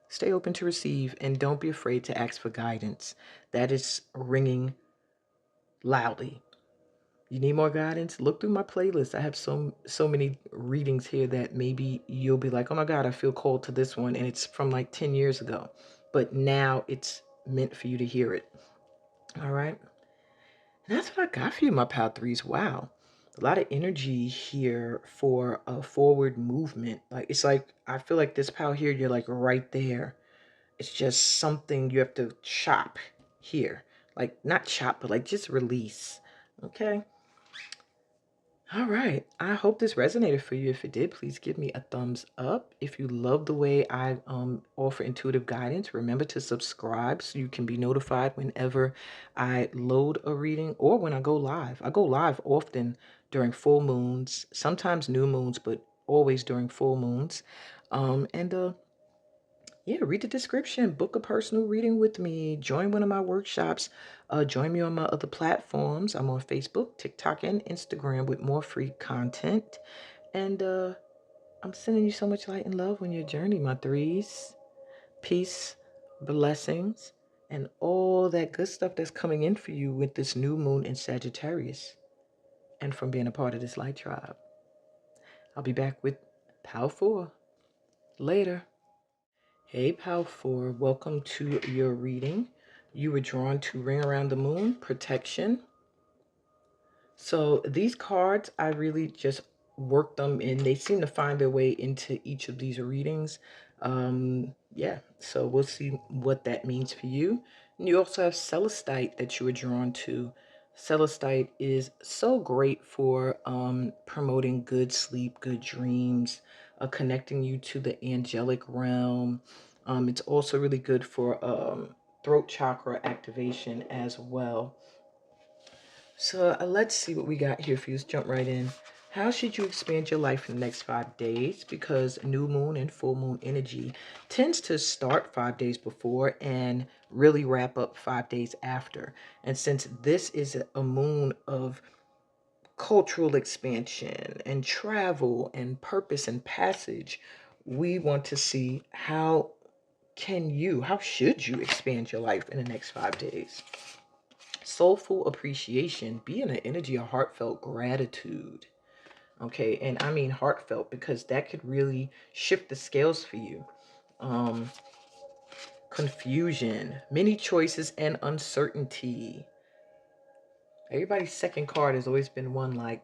Stay open to receive, and don't be afraid to ask for guidance. That is ringing loudly. You need more guidance? Look through my playlist. I have so many readings here that maybe you'll be like, "Oh my God, I feel called to this one," and it's from like 10 years ago. But now it's meant for you to hear it. All right? And that's what I got for you, my Pal Threes. Wow. A lot of energy here for a forward movement. Like, it's like, I feel like this Pal here, you're like right there. It's just something you have to chop here. Like, not chop, but like just release. Okay? All right. I hope this resonated for you. If it did, please give me a thumbs up. If you love the way I offer intuitive guidance, remember to subscribe so you can be notified whenever I load a reading or when I go live. I go live often during full moons, sometimes new moons, but always during full moons. And Yeah, read the description, book a personal reading with me, join one of my workshops, join me on my other platforms. I'm on Facebook, TikTok, and Instagram with more free content. And I'm sending you so much light and love on your journey, my threes. Peace, blessings, and all that good stuff that's coming in for you with this new moon in Sagittarius and from being a part of this light tribe. I'll be back with Power 4 later. Hey, Pal 4, welcome to your reading. You were drawn to Ring Around the Moon, Protection. So these cards, I really just worked them in. They seem to find their way into each of these readings. Yeah, so we'll see what that means for you. And you also have Celestite that you were drawn to. Celestite is so great for promoting good sleep, good dreams, connecting you to the angelic realm. It's also really good for throat chakra activation as well. So let's see what we got here for you. Let's jump right in. How should you expand your life in the next 5 days? Because new moon and full moon energy tends to start 5 days before and really wrap up 5 days after. And since this is a moon of cultural expansion and travel and purpose and passage, we want to see how should you expand your life in the next 5 days? Soulful appreciation, be in an energy of heartfelt gratitude. Okay, and I mean heartfelt because that could really shift the scales for you. Confusion, many choices, and uncertainty. Everybody's second card has always been one like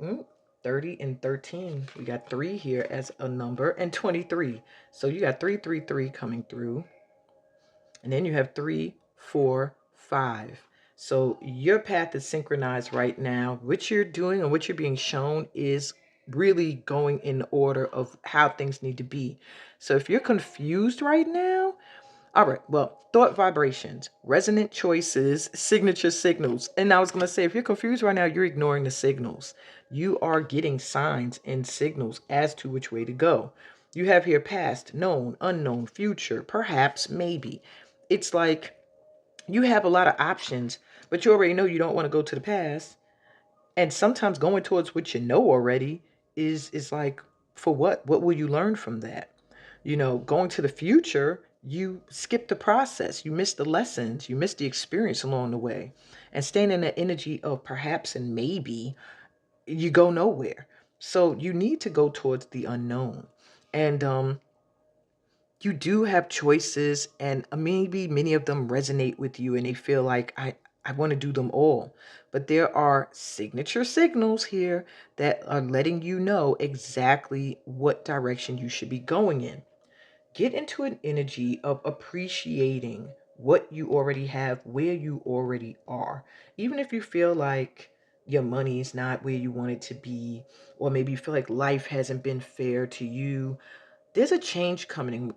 30 and 13. We got 3 here as a number and 23. So you got 333 coming through. And then you have 3, 4, 5. So your path is synchronized right now. What you're doing and what you're being shown is really going in order of how things need to be. So if you're confused right now, all right, well, thought vibrations, resonant choices, signature signals. And I was going to say, if you're confused right now, you're ignoring the signals. You are getting signs and signals as to which way to go. You have here past, known, unknown, future, perhaps, maybe. It's like you have a lot of options, but you already know you don't want to go to the past. And sometimes going towards what you know already is like, for what? What will you learn from that? You know, going to the future, you skip the process, you miss the lessons, you miss the experience along the way. And staying in the energy of perhaps and maybe, you go nowhere. So you need to go towards the unknown. And you do have choices, and maybe many of them resonate with you and they feel like I want to do them all. But there are signature signals here that are letting you know exactly what direction you should be going in. Get into an energy of appreciating what you already have, where you already are. Even if you feel like your money is not where you want it to be, or maybe you feel like life hasn't been fair to you, there's a change coming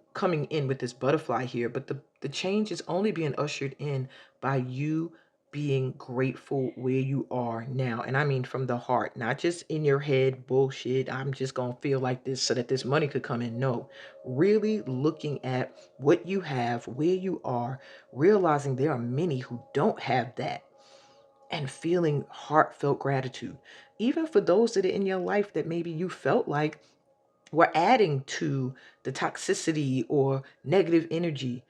in with this butterfly here, but the change is only being ushered in by you being grateful where you are now. And I mean from the heart, not just in your head, bullshit. I'm just going to feel like this so that this money could come in. No, really looking at what you have, where you are, realizing there are many who don't have that, and feeling heartfelt gratitude. Even for those that are in your life that maybe you felt like were adding to the toxicity or negative energy.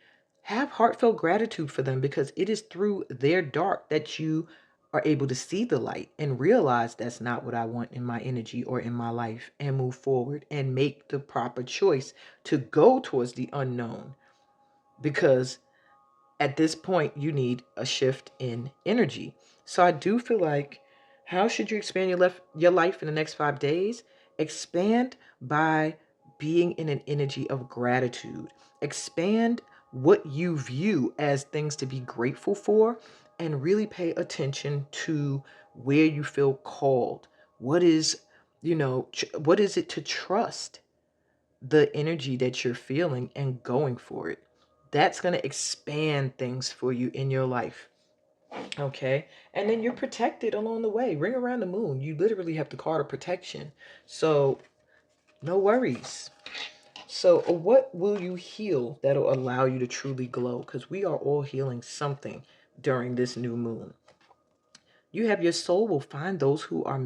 Have heartfelt gratitude for them, because it is through their dark that you are able to see the light and realize that's not what I want in my energy or in my life, and move forward and make the proper choice to go towards the unknown. Because at this point, you need a shift in energy. So I do feel like, how should you expand your life in the next 5 days? Expand by being in an energy of gratitude. Expand what you view as things to be grateful for, and really pay attention to where you feel called. What is, what is it to trust? The energy that you're feeling and going for it. That's going to expand things for you in your life. Okay. And then you're protected along the way. Ring around the moon. You literally have the card of protection. So no worries. So what will you heal that'll allow you to truly glow? Because we are all healing something during this new moon. You have your soul will find those who are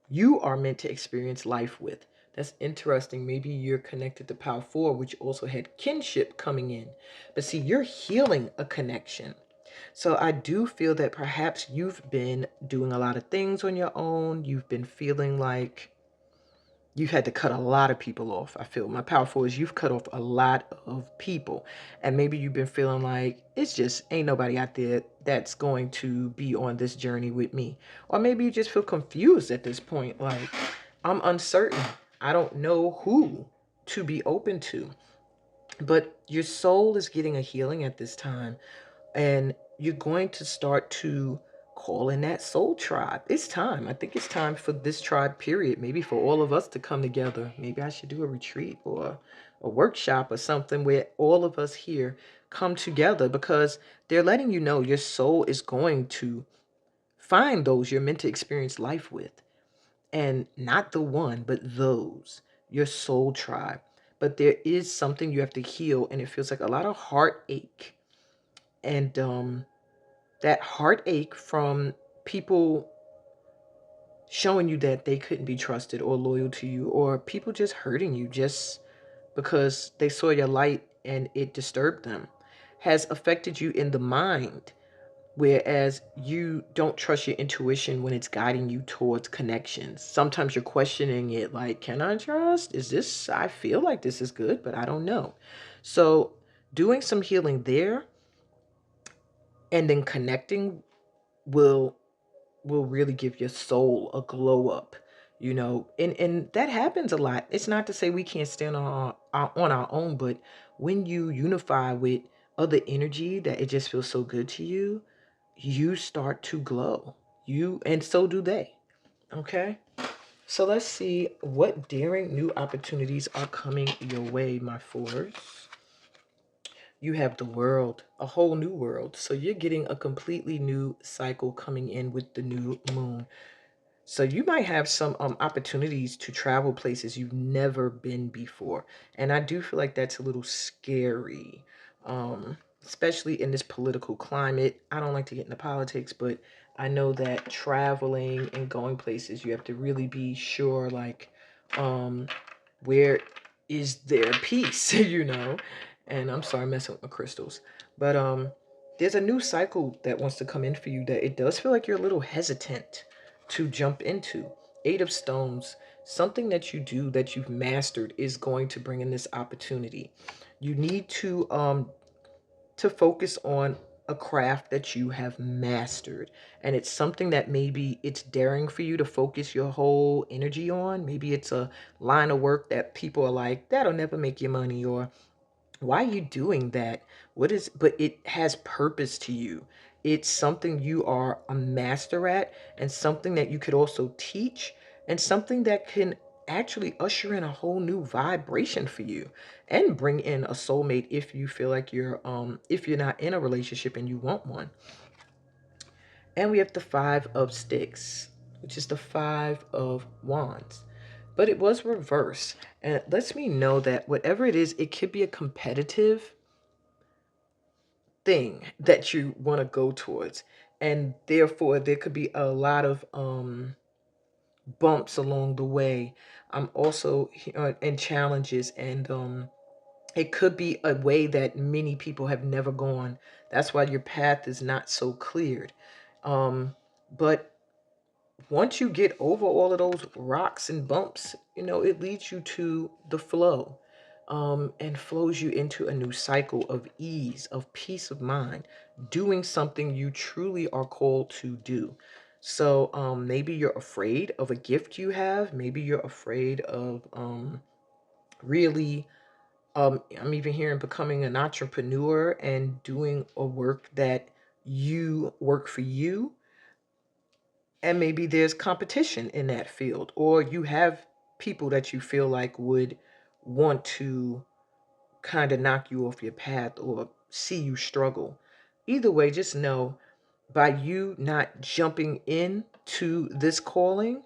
you are meant to experience life with. That's interesting. Maybe you're connected to Power 4, which also had kinship coming in. But see, you're healing a connection. So I do feel that perhaps you've been doing a lot of things on your own. You've been feeling like you've had to cut a lot of people off. I feel my Power 4 is you've cut off a lot of people. And maybe you've been feeling like it's just ain't nobody out there that's going to be on this journey with me. Or maybe you just feel confused at this point. Like, I'm uncertain. I don't know who to be open to. But your soul is getting a healing at this time. And you're going to start to call in that soul tribe. It's time. I think it's time for this tribe, period. Maybe for all of us to come together. Maybe I should do a retreat or a workshop or something where all of us here come together, because they're letting you know your soul is going to find those you're meant to experience life with. And not the one, but those, your soul tribe. But there is something you have to heal, and it feels like a lot of heartache. And that heartache from people showing you that they couldn't be trusted or loyal to you, or people just hurting you just because they saw your light and it disturbed them, has affected you in the mind. Whereas you don't trust your intuition when it's guiding you towards connections. Sometimes you're questioning it, like, can I trust? Is this, I feel like this is good, but I don't know. So doing some healing there and then connecting will really give your soul a glow up, and that happens a lot. It's not to say we can't stand on our own, but when you unify with other energy that it just feels so good to you, you start to glow. And so do they. Okay. So let's see what daring new opportunities are coming your way, my fours. You have the world, a whole new world. So you're getting a completely new cycle coming in with the new moon. So you might have some opportunities to travel places you've never been before. And I do feel like that's a little scary, especially in this political climate. I don't like to get into politics, but I know that traveling and going places, you have to really be sure, like, where is there peace, And I'm sorry, I'm messing with my crystals. But there's a new cycle that wants to come in for you that it does feel like you're a little hesitant to jump into. Eight of Stones, something that you do that you've mastered is going to bring in this opportunity. You need to focus on a craft that you have mastered, and it's something that maybe it's daring for you to focus your whole energy on. Maybe it's a line of work that people are like, that'll never make you money, or why are you doing that? But it has purpose to you. It's something you are a master at, and something that you could also teach, and something that can actually usher in a whole new vibration for you, and bring in a soulmate if you feel like if you're not in a relationship and you want one. And we have the Five of Sticks, which is the Five of Wands. But it was reversed. And it lets me know that whatever it is, it could be a competitive thing that you want to go towards. And therefore, there could be a lot of bumps along the way. I'm also and challenges, and it could be a way that many people have never gone. That's why your path is not so cleared. But once you get over all of those rocks and bumps, it leads you to the flow, and flows you into a new cycle of ease, of peace of mind, doing something you truly are called to do. So maybe you're afraid of a gift you have. Maybe you're afraid of really, I'm even hearing becoming an entrepreneur and doing a work that you work for you, and maybe there's competition in that field, or you have people that you feel like would want to kind of knock you off your path or see you struggle. Either way, just know, by you not jumping into this calling,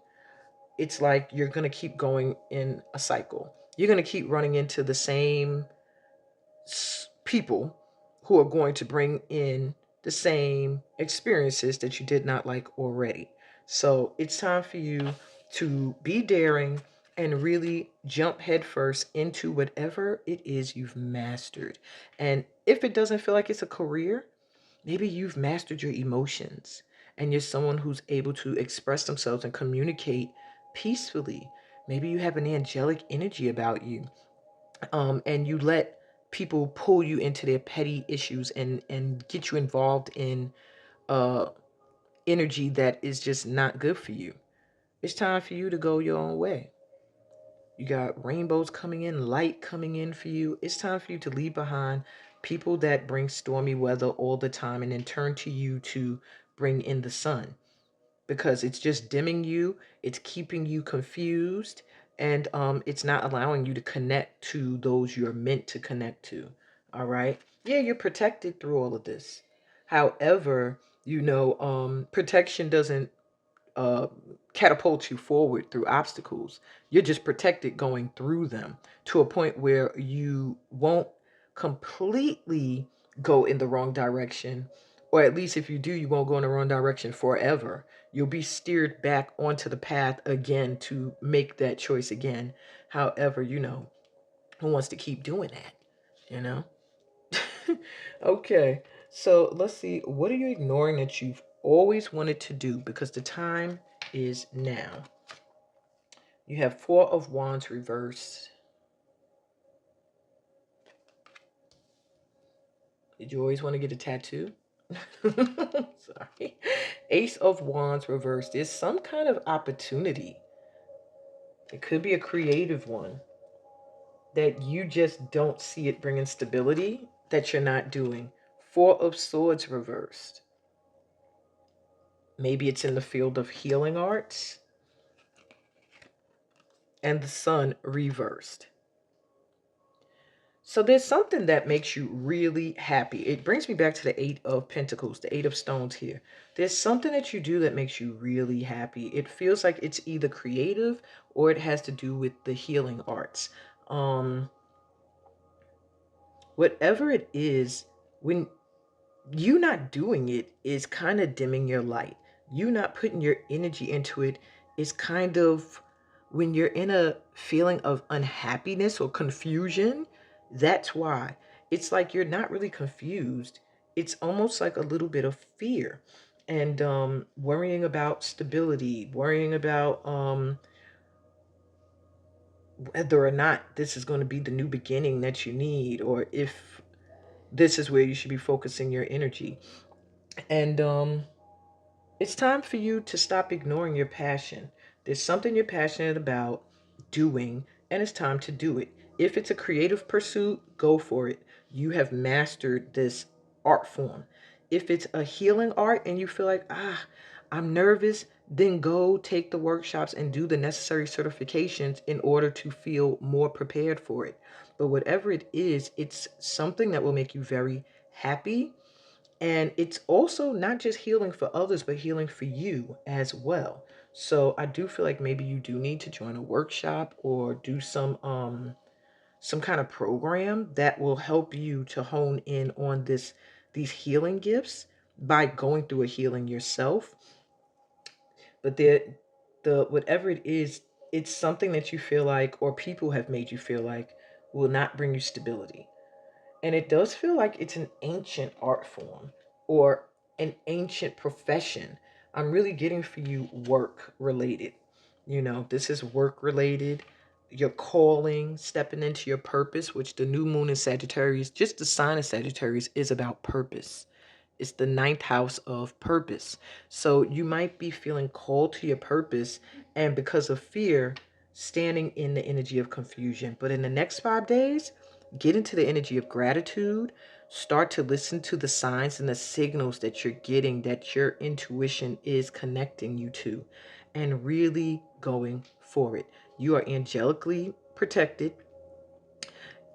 it's like you're going to keep going in a cycle. You're going to keep running into the same people who are going to bring in the same experiences that you did not like already. So it's time for you to be daring and really jump headfirst into whatever it is you've mastered. And if it doesn't feel like it's a career, maybe you've mastered your emotions and you're someone who's able to express themselves and communicate peacefully. Maybe you have an angelic energy about you, and you let people pull you into their petty issues and get you involved in uh energy that is just not good for you. It's time for you to go your own way. You got rainbows coming in, light coming in for you. It's time for you to leave behind people that bring stormy weather all the time and then turn to you to bring in the sun, because it's just dimming you, it's keeping you confused, and it's not allowing you to connect to those you're meant to connect to. All right. Yeah, you're protected through all of this. However, protection doesn't uh, catapult you forward through obstacles. You're just protected going through them to a point where you won't completely go in the wrong direction. Or at least if you do, you won't go in the wrong direction forever. You'll be steered back onto the path again to make that choice again. However, who wants to keep doing that? You know? Okay, so let's see. What are you ignoring that you've always wanted to do? Because the time is now. You have Four of Wands reversed. Did you always want to get a tattoo? Sorry. Ace of Wands reversed. There's some kind of opportunity. It could be a creative one that you just don't see it bringing stability that you're not doing. Four of Swords reversed. Maybe it's in the field of healing arts. And the Sun reversed. So there's something that makes you really happy. It brings me back to the Eight of Pentacles, the Eight of Stones here. There's something that you do that makes you really happy. It feels like it's either creative or it has to do with the healing arts. Whatever it is, when you not doing it is kind of dimming your light. You not putting your energy into it is kind of, when you're in a feeling of unhappiness or confusion, that's why. It's like you're not really confused. It's almost like a little bit of fear and worrying about stability, worrying about whether or not this is going to be the new beginning that you need, or if this is where you should be focusing your energy. And it's time for you to stop ignoring your passion. There's something you're passionate about doing, and it's time to do it. If it's a creative pursuit, go for it. You have mastered this art form. If it's a healing art and you feel like, I'm nervous, then go take the workshops and do the necessary certifications in order to feel more prepared for it. But whatever it is, it's something that will make you very happy, And it's also not just healing for others, but healing for you as well. So I do feel like maybe you do need to join a workshop or do some kind of program that will help you to hone in on these healing gifts by going through a healing yourself. But the whatever it is, it's something that you feel like, or people have made you feel like, will not bring you stability. And it does feel like it's an ancient art form or an ancient profession. I'm really getting for you work related. This is work related. Your calling, stepping into your purpose, which the new moon in Sagittarius, just the sign of Sagittarius, is about purpose. It's the ninth house of purpose. So you might be feeling called to your purpose, and because of fear, standing in the energy of confusion. But in the next 5 days, get into the energy of gratitude. Start to listen to the signs and the signals that you're getting, that your intuition is connecting you to, and really going for it. You are angelically protected.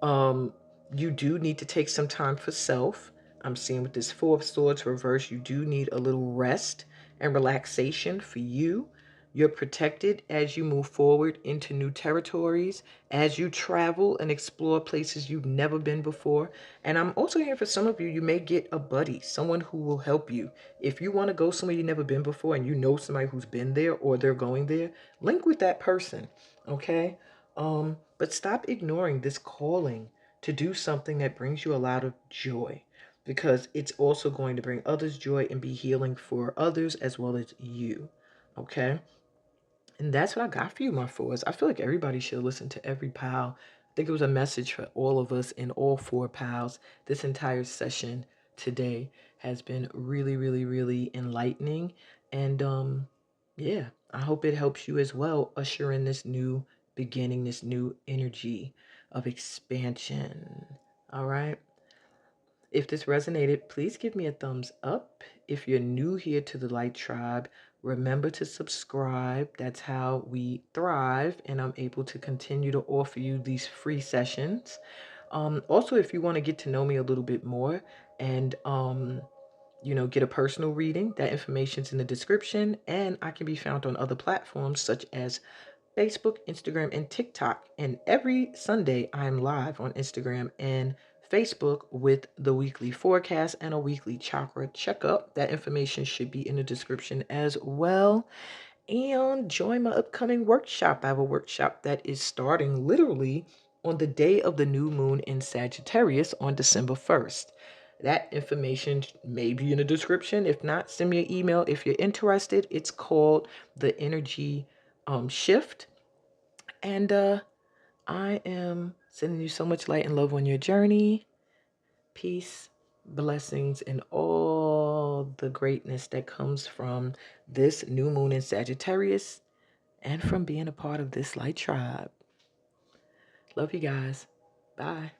Um, you do need to take some time for self. I'm seeing with this Four of Swords reverse, you do need a little rest and relaxation for you. You're protected as you move forward into new territories, as you travel and explore places you've never been before. And I'm also here for some of you, you may get a buddy, someone who will help you. If you want to go somewhere you've never been before and you know somebody who's been there or they're going there, link with that person, okay? But stop ignoring this calling to do something that brings you a lot of joy, because it's also going to bring others joy and be healing for others as well as you. Okay? And that's what I got for you, my fours. I feel like everybody should listen to every pal. I think it was a message for all of us in all four pals. This entire session today has been really, really, really enlightening. And yeah, I hope it helps you as well, usher in this new beginning, this new energy of expansion. All right. If this resonated, please give me a thumbs up. If you're new here to the Light Tribe, remember to subscribe. That's how we thrive, and I'm able to continue to offer you these free sessions. Also, if you want to get to know me a little bit more and get a personal reading, that information's in the description, and I can be found on other platforms such as Facebook, Instagram, and TikTok. And every Sunday, I'm live on Instagram and Facebook with the weekly forecast and a weekly chakra checkup. That information should be in the description as well. And join my upcoming workshop. I have a workshop that is starting literally on the day of the new moon in Sagittarius on December 1st. That information may be in the description. If not, send me an email if you're interested. It's called the Energy Shift. And I am sending you so much light and love on your journey. Peace, blessings, and all the greatness that comes from this new moon in Sagittarius and from being a part of this light tribe. Love you guys. Bye.